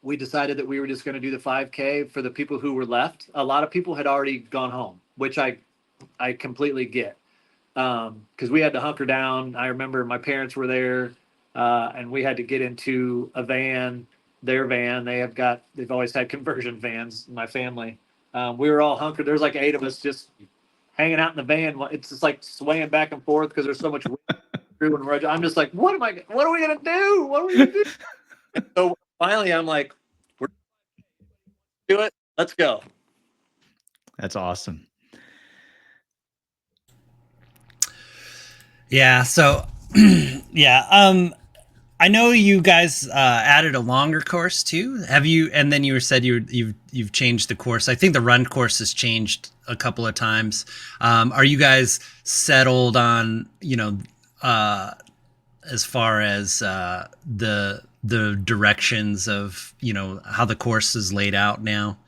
we decided that we were just going to do the 5K for the people who were left. A lot of people had already gone home, which I completely get. Because we had to hunker down. I remember my parents were there, and we had to get into a van, their van. They've always had conversion vans in my family. We were all hunkered. There's like 8 of us just hanging out in the van. It's just like swaying back and forth because there's so much wind through. And I'm just like, what are we going to do? What are we going to do? And so finally, I'm like, we're do it. Let's go. That's awesome. Yeah. So, yeah. I know you guys added a longer course too. Have you? And then you said you've changed the course. I think the run course has changed a couple of times. Are you guys settled on as far as the directions of how the course is laid out now?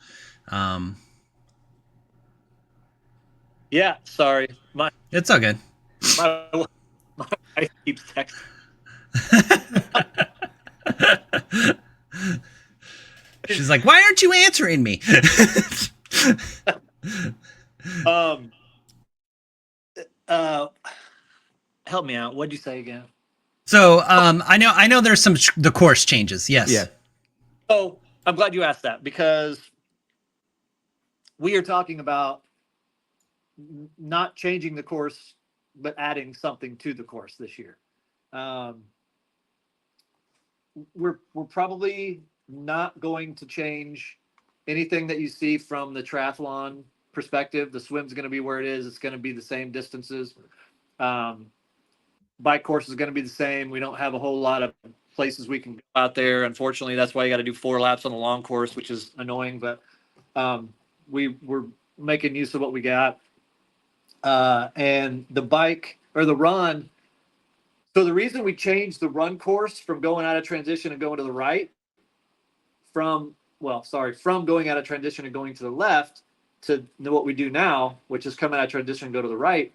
Yeah. Sorry, It's all good. my wife keeps texting. She's like, why aren't you answering me? Help me out. What'd you say again? So I know there's the course changes. Yes. Yeah. So I'm glad you asked that, because we are talking about not changing the course, but adding something to the course this year. We're probably not going to change anything that you see from the triathlon perspective. The swim's going to be where it is. It's going to be the same distances. Bike course is going to be the same. We don't have a whole lot of places we can go out there. Unfortunately, that's why you got to do 4 laps on the long course, which is annoying, but we're making use of what we got. And the bike or the run. So the reason we changed the run course from going out of transition and going to the right, from going out of transition and going to the left to what we do now, which is come out of transition and go to the right,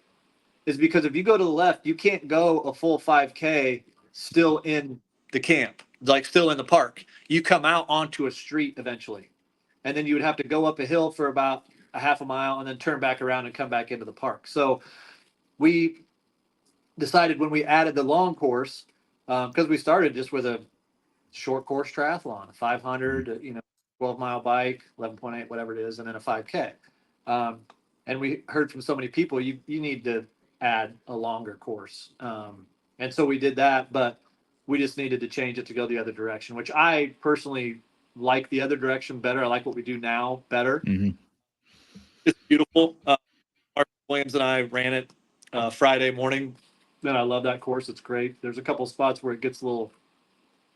is because if you go to the left, you can't go a full 5K still in the camp, like still in the park. You come out onto a street eventually, and then you would have to go up a hill for about a half a mile and then turn back around and come back into the park. So we decided when we added the long course, because we started just with a short course triathlon, 500, 12-mile bike, 11.8, whatever it is, and then a 5K. And we heard from so many people, you need to add a longer course. And so we did that, but we just needed to change it to go the other direction, which I personally like the other direction better. I like what we do now better. Mm-hmm. It's beautiful. Mark Williams and I ran it Friday morning. And I love that course. It's great. There's a couple spots where it gets a little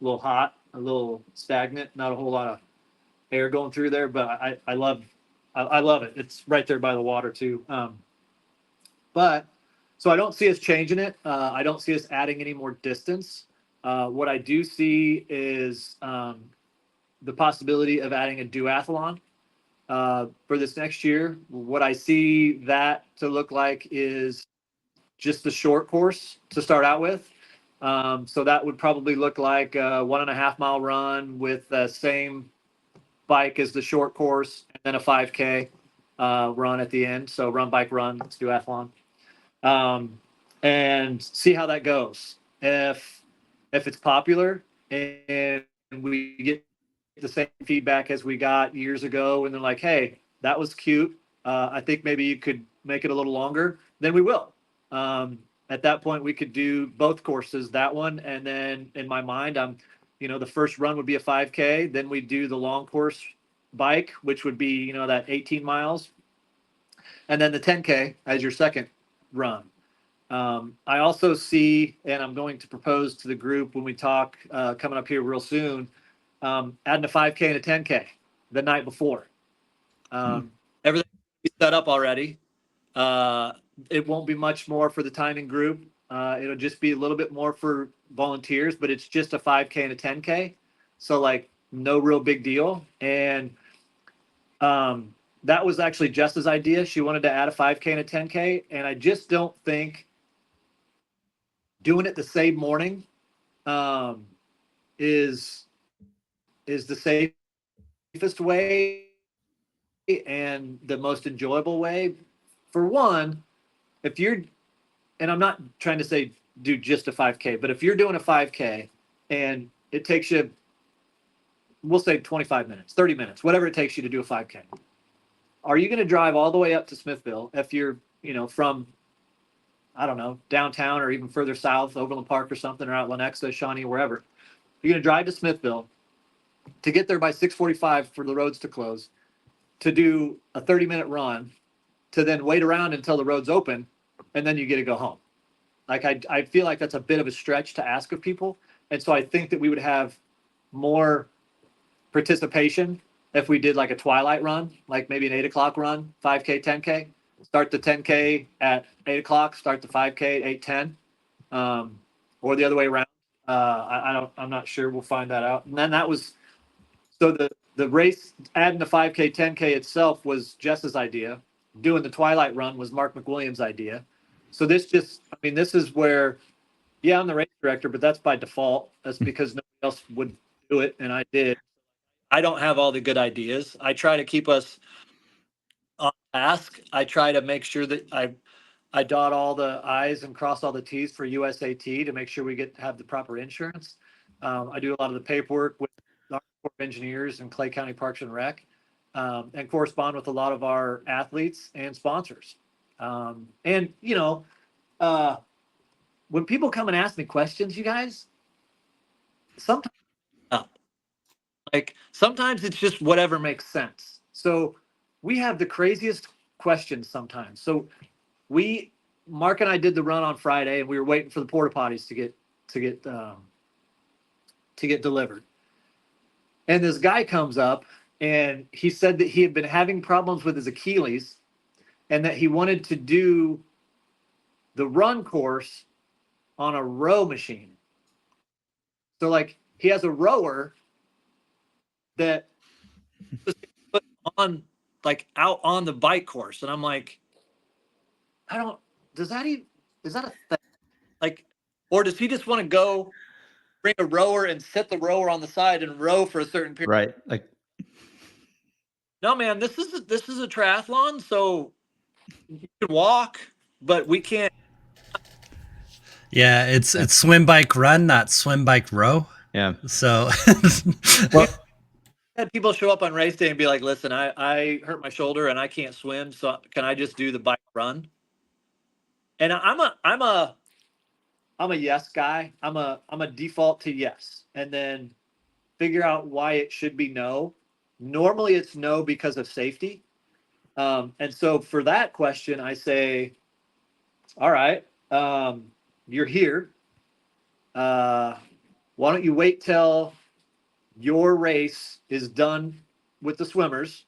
hot, a little stagnant, not a whole lot of air going through there, but I love it. It's right there by the water too. But so I don't see us changing it. I don't see us adding any more distance. What I do see is the possibility of adding a duathlon for this next year. What I see that to look like is just the short course to start out with. So that would probably look like a 1.5 mile run with the same bike as the short course, and then a 5K run at the end. So run, bike, run, let's duathlon. And see how that goes. If it's popular and we get the same feedback as we got years ago, and they're like, hey, that was cute. I think maybe you could make it a little longer, then we will. At that point, we could do both courses, that one. And then in my mind, the first run would be a 5K. Then we do the long course bike, which would be, that 18 miles. And then the 10K as your second run. I also see, and I'm going to propose to the group when we talk coming up here real soon, adding a 5K and a 10K the night before. Everything's be set up already. It won't be much more for the timing group. It'll just be a little bit more for volunteers, but it's just a 5K and a 10K. So like no real big deal. And that was actually Jess's idea. She wanted to add a 5K and a 10K. And I just don't think doing it the same morning is the safest way and the most enjoyable way. For one, if you're, and I'm not trying to say do just a 5K, but if you're doing a 5K and it takes you, we'll say 25 minutes, 30 minutes, whatever it takes you to do a 5K, are you going to drive all the way up to Smithville if you're, from, I don't know, downtown or even further south, Overland Park or something, or out Lenexa, Shawnee, wherever? You're going to drive to Smithville to get there by 6:45 for the roads to close, to do a 30-minute run, to then wait around until the roads open, and then you get to go home. Like I feel like that's a bit of a stretch to ask of people. And so I think that we would have more participation if we did like a twilight run, like maybe an 8 o'clock run, 5K, 10K. Start the 10K at 8 o'clock, start the 5K at 8:10, or the other way around. I'm not sure. We'll find that out. And then that was, so the race, adding the 5K, 10K itself was Jess's idea. Doing the twilight run was Mark McWilliams' idea. So this is where, yeah, I'm the race director, but that's by default. That's because nobody else would do it, and I did. I don't have all the good ideas. I try to keep us on task. I try to make sure that I dot all the I's and cross all the T's for USAT to make sure we have the proper insurance. I do a lot of the paperwork with the Army Corps of Engineers and Clay County Parks and Rec, and correspond with a lot of our athletes and sponsors. And when people come and ask me questions, you guys, sometimes sometimes it's just whatever makes sense. So we have the craziest questions sometimes. So Mark and I did the run on Friday, and we were waiting for the porta potties to get delivered. And this guy comes up, and he said that he had been having problems with his Achilles, and that he wanted to do the run course on a row machine. So like he has a rower that put on like out on the bike course, and I'm like, is that a thing? Like, or does he just want to go bring a rower and set the rower on the side and row for a certain period? Right. Like, no, man, this is a triathlon, so you can walk, but we can't. Yeah, it's swim bike run, not swim bike row. yeah. So Well, had people show up on race day and be like, listen, I hurt my shoulder and I can't swim, so can I just do the bike run? And I'm a yes guy. I'm a default to yes, and then figure out why it should be no. Normally it's no because of safety. And so for that question, I say, all right, you're here. Why don't you wait till your race is done with the swimmers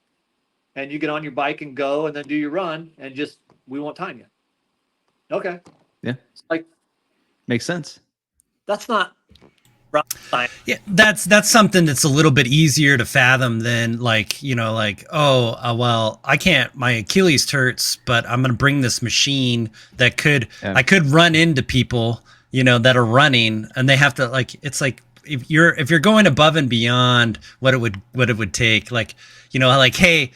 and you get on your bike and go and then do your run, and just, we won't time you. Okay. Yeah. It's like, makes sense. that's not right. yeah, that's something that's a little bit easier to fathom than well, I can't, my Achilles hurts, but I'm going to bring this machine that I could run into people, that are running, and they have to it's like, if you're going above and beyond what it would take, hey,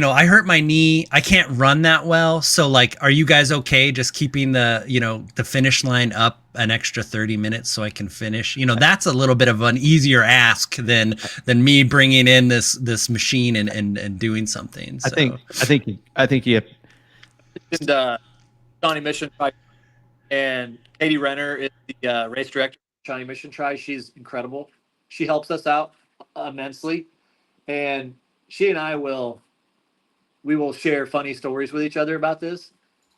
I hurt my knee, I can't run that well, so are you guys okay just keeping the finish line up an extra 30 minutes so I can finish? That's a little bit of an easier ask than me bringing in this machine and doing something. So. I think you And Shawnee Mission Tri, and Katie Renner is the race director of Shawnee Mission Tri. She's incredible. She helps us out immensely, and she and I will share funny stories with each other about this.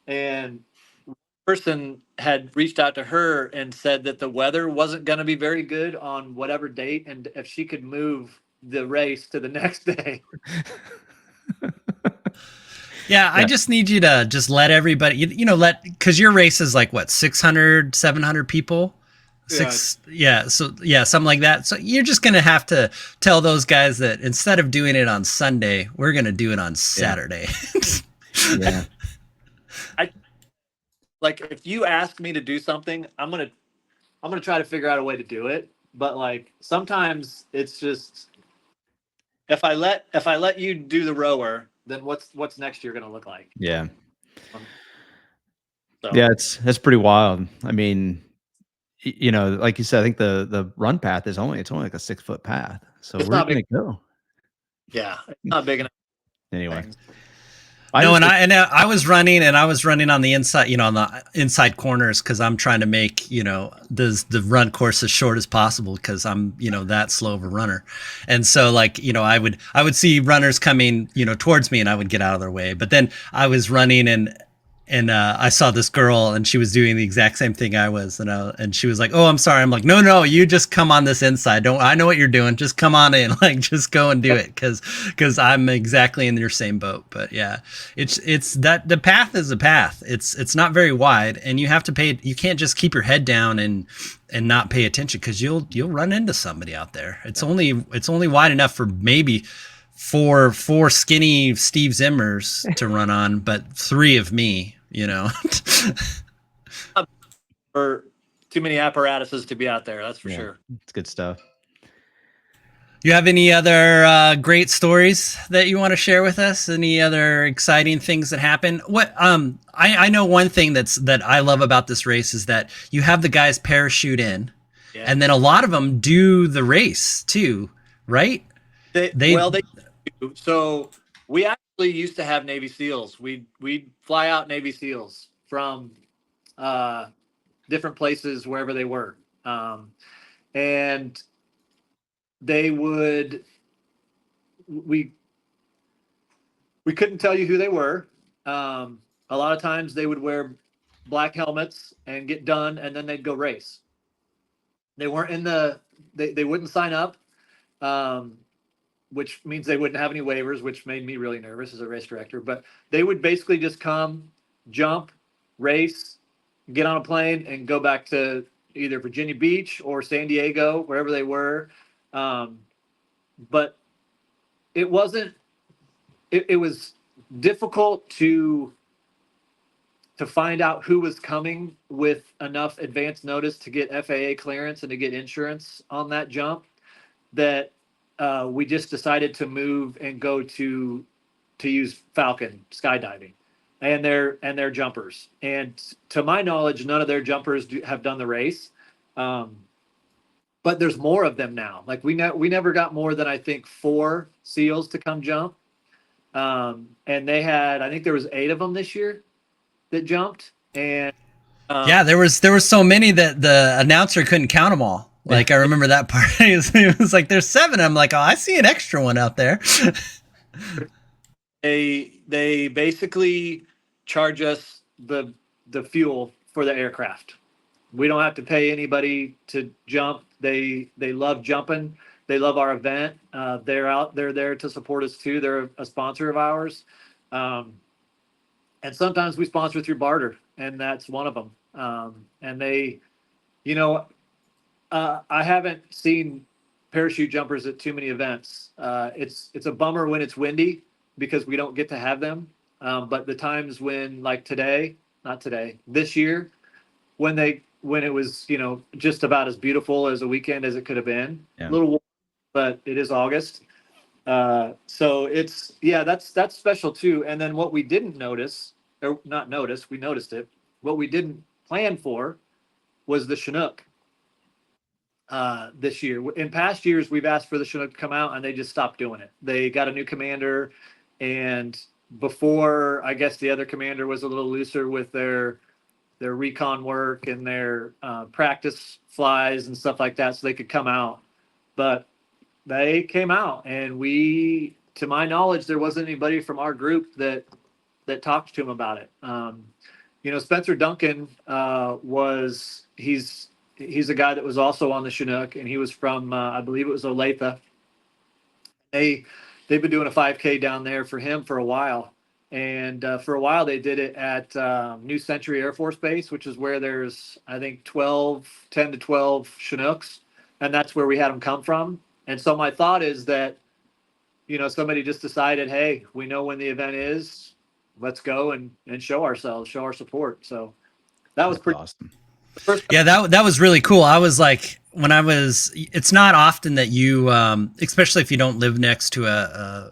And one person had reached out to her and said that the weather wasn't going to be very good on whatever date, and if she could move the race to the next day. Yeah, I just need you to just let everybody, because your race is like what, 600, 700 people? Something like that. So you're just going to have to tell those guys that instead of doing it on Sunday, we're going to do it on Saturday. Yeah. Like if you ask me to do something, I'm gonna try to figure out a way to do it. But like sometimes it's just if I let you do the rower, then what's next year gonna look like? Yeah. So. Yeah, it's pretty wild. I mean, like you said, I think the run path is only like a 6-foot path. So It's where are not you big. gonna go? Yeah, it's not big enough. Anyway. Things. I was running on the inside, on the inside corners because I'm trying to make, the run course as short as possible because I'm, that slow of a runner. And so like, I would see runners coming, towards me and I would get out of their way. But then I was running and I saw this girl and she was doing the exact same thing I was. And she was like, "Oh, I'm sorry." I'm like, no, you just come on this inside. I know what you're doing. Just come on in, like, just go and do it. Cause I'm exactly in your same boat. But yeah, it's that the path is a path. It's not very wide and you have to you can't just keep your head down and not pay attention because you'll run into somebody out there. It's only wide enough for maybe four skinny Steve Zimmers to run on, but 3 of me, Or too many apparatuses to be out there. That's for sure. It's good stuff. You have any other great stories that you want to share with us? Any other exciting things that happen? What I know one thing that I love about this race is that you have the guys parachute in, and then a lot of them do the race too, right? They do. So we actually used to have Navy SEALs. We'd fly out Navy SEALs from different places wherever they were, and they would we couldn't tell you who they were. A lot of times they would wear black helmets and get done, and then they'd go race. They weren't in they wouldn't sign up, which means they wouldn't have any waivers, which made me really nervous as a race director. But they would basically just come, jump, race, get on a plane, and go back to either Virginia Beach or San Diego, wherever they were. But it wasn't. It was difficult to find out who was coming with enough advance notice to get FAA clearance and to get insurance on that jump that we just decided to move and go to use Falcon skydiving and their jumpers. And to my knowledge, none of their jumpers have done the race. But there's more of them now. Like we never got more than I think 4 SEALs to come jump. And they had, I think there was 8 of them this year that jumped. And there was so many that the announcer couldn't count them all. Like I remember that part. It was like there's 7. I'm like, oh, I see an extra one out there. They basically charge us the fuel for the aircraft. We don't have to pay anybody to jump. They love jumping. They love our event. They're there to support us too. They're a sponsor of ours. And sometimes we sponsor through barter, and that's one of them. And they, I haven't seen parachute jumpers at too many events. It's a bummer when it's windy because we don't get to have them. But the times when, like this year, when it was, just about as beautiful as a weekend as it could have been, a little warm, but it is August. So that's special too. And then what we didn't notice, or not notice, we noticed it. What we didn't plan for was the Chinook. This year, in past years, we've asked for the Chinook to come out and they just stopped doing it. They got a new commander, and before, I guess the other commander was a little looser with their recon work and their practice flies and stuff like that, so they could come out. But they came out, and to my knowledge, there wasn't anybody from our group that talked to him about it. Spencer Duncan he's a guy that was also on the Chinook, and he was from I believe it was Olathe. They've been doing a 5K down there for him for a while, And for a while, they did it at New Century Air Force Base, which is where there's, I think, 10 to 12 Chinooks. And that's where we had them come from. And so my thought is that, somebody just decided, hey, we know when the event is, let's go and show ourselves, show our support. So that was pretty awesome. Yeah, that was really cool. I was like, it's not often that you, especially if you don't live next to a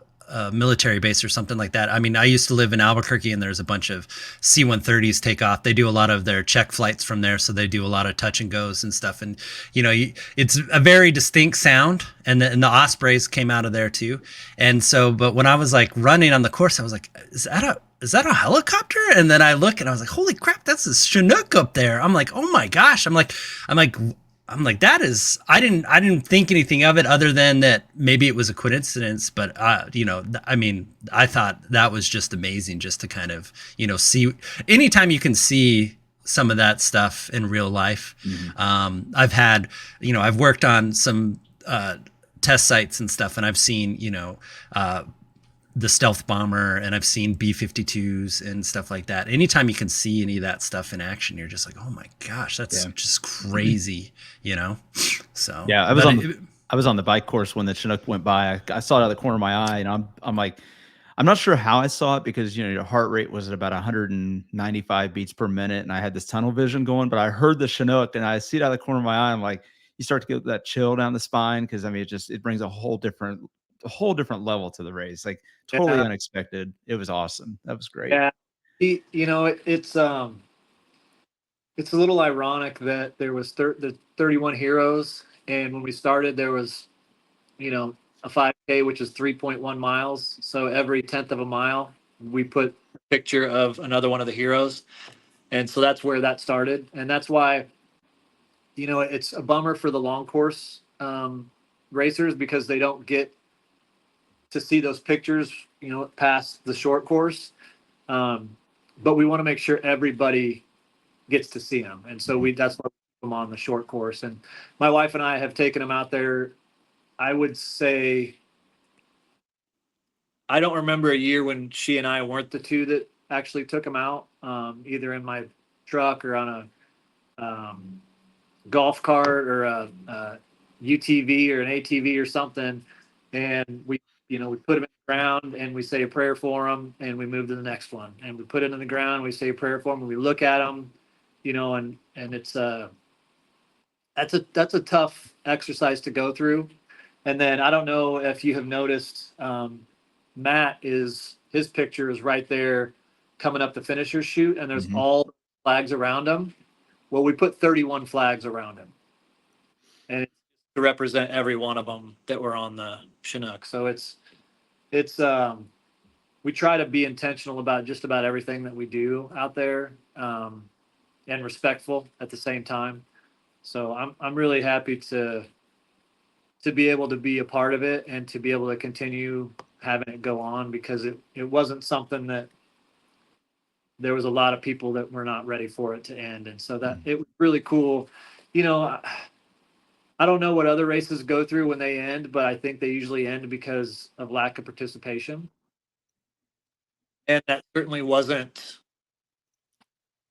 military base or something like that. I mean, I used to live in Albuquerque, and there's a bunch of C-130s take off. They do a lot of their check flights from there, so they do a lot of touch and goes and stuff. And it's a very distinct sound, and the Ospreys came out of there too. And so, but when I was like running on the course, I was like, is that a helicopter? And then I look and I was like, holy crap, that's a Chinook up there. I'm like, oh my gosh. I'm like, that is, I didn't think anything of it other than that maybe it was a coincidence, but I mean, I thought that was just amazing just to kind of, see, anytime you can see some of that stuff in real life. Mm-hmm. I've worked on some test sites and stuff, and I've seen, the stealth bomber, and I've seen B-52s and stuff like that. Anytime you can see any of that stuff in action, you're just like, oh my gosh, that's just crazy, So yeah, I was on the bike course when the Chinook went by. I saw it out of the corner of my eye, and I'm like, I'm not sure how I saw it, because your heart rate was at about 195 beats per minute, and I had this tunnel vision going. But I heard the Chinook, and I see it out of the corner of my eye. I'm like, you start to get that chill down the spine, because I mean, it brings a whole different level to the race. Like, totally unexpected. It was awesome. That was great. Yeah, it's a little ironic that there was the 31 heroes, and when we started, there was, a 5K, which is 3.1 miles. So every 10th of a mile, we put a picture of another one of the heroes, and so that's where that started, and that's why, it's a bummer for the long course racers, because they don't get to see those pictures, past the short course. But we want to make sure everybody gets to see them. And so that's why we put them on the short course. And my wife and I have taken them out there. I would say, I don't remember a year when she and I weren't the two that actually took them out, either in my truck or on a golf cart or a UTV or an ATV or something. And we put them in the ground and we say a prayer for them, and we move to the next one. And we put it in the ground, we say a prayer for them, and we look at them, and it's that's a tough exercise to go through. And then I don't know if you have noticed, Matt his picture is right there coming up the finisher's chute, and there's all flags around him. Well, we put 31 flags around him, and it's to represent every one of them that were on the Chinook. So it's we try to be intentional about just about everything that we do out there, and respectful at the same time. So I'm really happy to be able to be a part of it and to be able to continue having it go on, because it wasn't something that there was a lot of people that were not ready for it to end. And so that it was really cool. I don't know what other races go through when they end, but I think they usually end because of lack of participation. And that certainly wasn't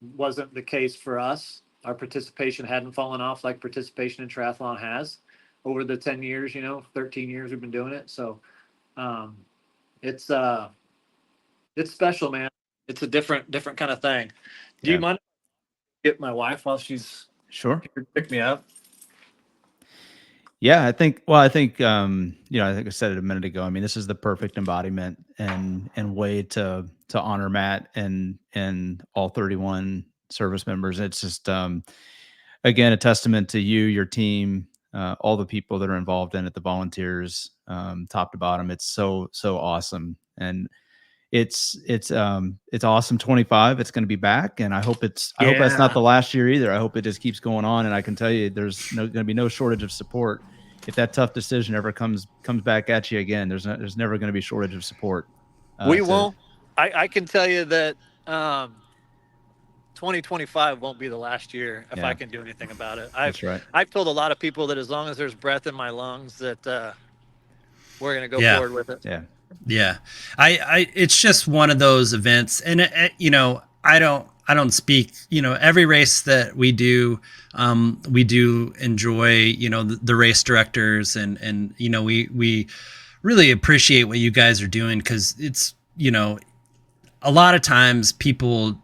the case for us. Our participation hadn't fallen off like participation in triathlon has over the 10 years, 13 years we've been doing it. So it's special, man. It's a different kind of thing. Do you mind if I get my wife while she's Sure here to pick me up? Yeah, I think I think I said it a minute ago. I mean, this is the perfect embodiment and way to honor Matt and all 31 service members. It's just again a testament to you, your team, all the people that are involved in it, the volunteers, top to bottom. It's so awesome, and it's awesome. 25, it's going to be back, and I hope that's not the last year either. I hope it just keeps going on, and I can tell you there's going to be no shortage of support. If that tough decision ever comes back at you again, there's never going to be shortage of support. We won't. I can tell you that 2025 won't be the last year if I can do anything about it. That's right. I've told a lot of people that as long as there's breath in my lungs, that we're going to go forward with it. Yeah. Yeah, it's just one of those events, and you know, I don't speak. You know, every race that we do enjoy. You know, the race directors, and you know, we really appreciate what you guys are doing, because it's, you know, a lot of times people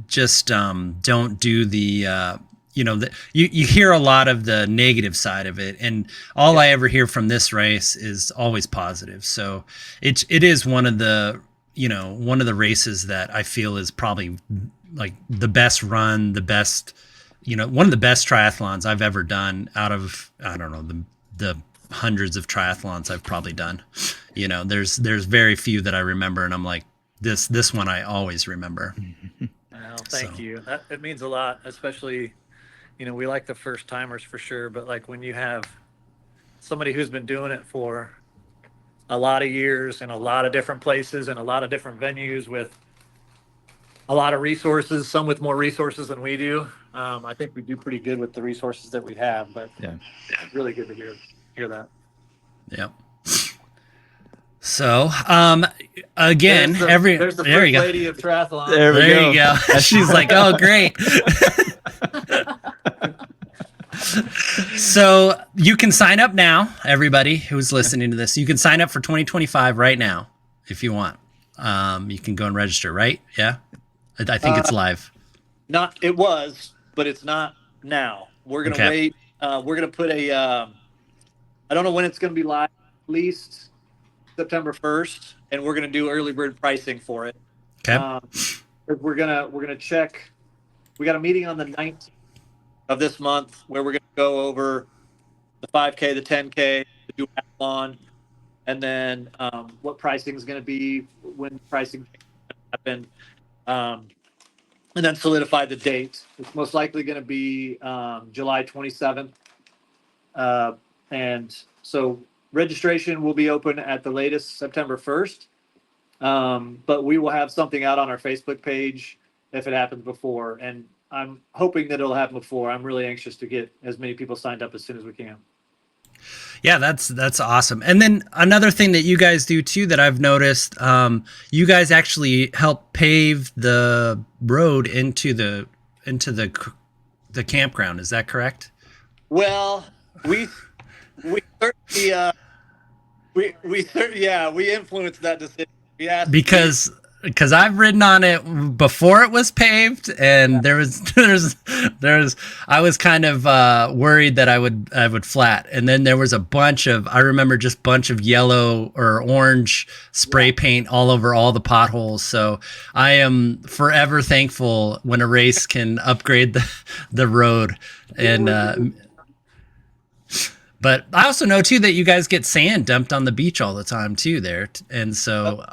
just don't do the you know, you hear a lot of the negative side of it, and all I ever hear from this race is always positive. So it is one of the, you know, one of the races that I feel is probably like the best run, the best, you know, one of the best triathlons I've ever done out of, I don't know, the hundreds of triathlons I've probably done. You know, there's very few that I remember, and I'm like, this one I always remember. Well, thank So. you. It means a lot, especially, you know, we like the first timers for sure, but like when you have somebody who's been doing it for a lot of years in a lot of different places and a lot of different venues with a lot of resources, some with more resources than we do. I think we do pretty good with the resources that we have, but Yeah. it's really good to hear that. Yep. So, again, there's the there first you go. lady of triathlon. There we There go. you go. She's like, oh, great. So you can sign up now, everybody who's listening to this. You can sign up for 2025 right now if you want. You can go and register, right? Yeah. I think it's live. Not it was, but it's not now. We're gonna Okay. wait. We're gonna put a. I don't know when it's gonna be live. At least September 1st, and we're gonna do early bird pricing for it. Okay. We're gonna check. We got a meeting on the 19th of this month where we're gonna go over the 5K, the 10K, the duathlon, and then what pricing is gonna be, when pricing happen. And then solidify the date. It's most likely going to be July 27th. And so registration will be open at the latest September 1st. But we will have something out on our Facebook page if it happens before. And I'm hoping that it'll happen before. I'm really anxious to get as many people signed up as soon as we can. Yeah, that's awesome. And then another thing that you guys do too that I've noticed, you guys actually help pave the road into the campground. Is that correct? Well, we certainly we influenced that decision. We asked Because I've ridden on it before it was paved, and there was I was kind of worried that I would flat, and then there was I remember just bunch of yellow or orange spray paint all over all the potholes. So I am forever thankful when a race can upgrade the road. And but I also know too that you guys get sand dumped on the beach all the time too there, and so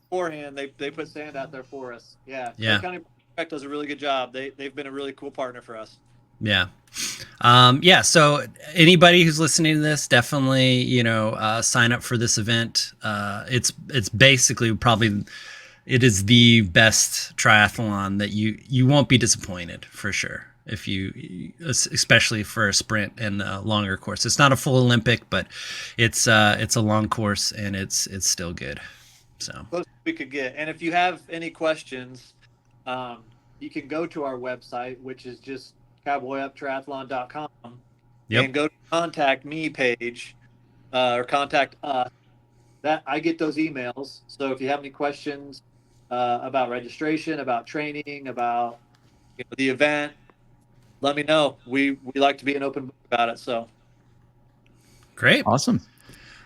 beforehand, they put sand out there for us. Yeah. Yeah. The county prefect does a really good job. They've been a really cool partner for us. Yeah. Yeah. So anybody who's listening to this, definitely, you know, sign up for this event. It's basically it is the best triathlon that you won't be disappointed for sure. Especially for a sprint and a longer course. It's not a full Olympic, but it's a long course, and it's still good. So Close we could get. And if you have any questions, you can go to our website, which is just cowboyuptriathlon.com, Yep. and go to the contact me page, or contact us. That I get those emails. So if you have any questions about registration, about training, about the event, let me know. We like to be an open book about it. So great. Awesome.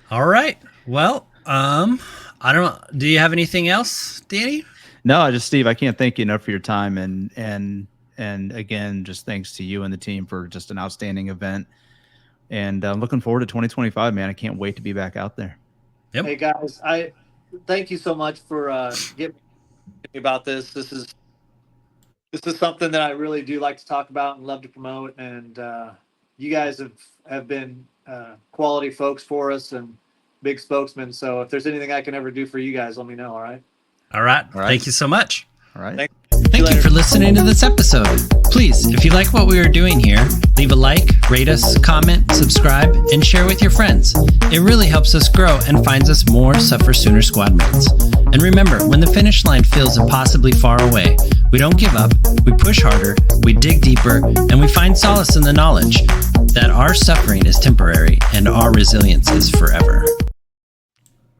All right. Well, I don't know. Do you have anything else, Danny? No, Steve, I can't thank you enough for your time, and again, just thanks to you and the team for just an outstanding event. And I'm looking forward to 2025, man. I can't wait to be back out there. Yep. Hey guys, I thank you so much for getting me about this. This is something that I really do like to talk about and love to promote. And you guys have been quality folks for us and big spokesmen. So if there's anything I can ever do for you guys, let me know. All right. All right. All right. Thank you so much. All right. Thank Thank you for listening to this episode. Please, if you like what we are doing here, leave a like, rate us, comment, subscribe, and share with your friends. It really helps us grow and finds us more SufferSooner squad mates. And remember, when the finish line feels impossibly far away, we don't give up, we push harder, we dig deeper, and we find solace in the knowledge that our suffering is temporary and our resilience is forever.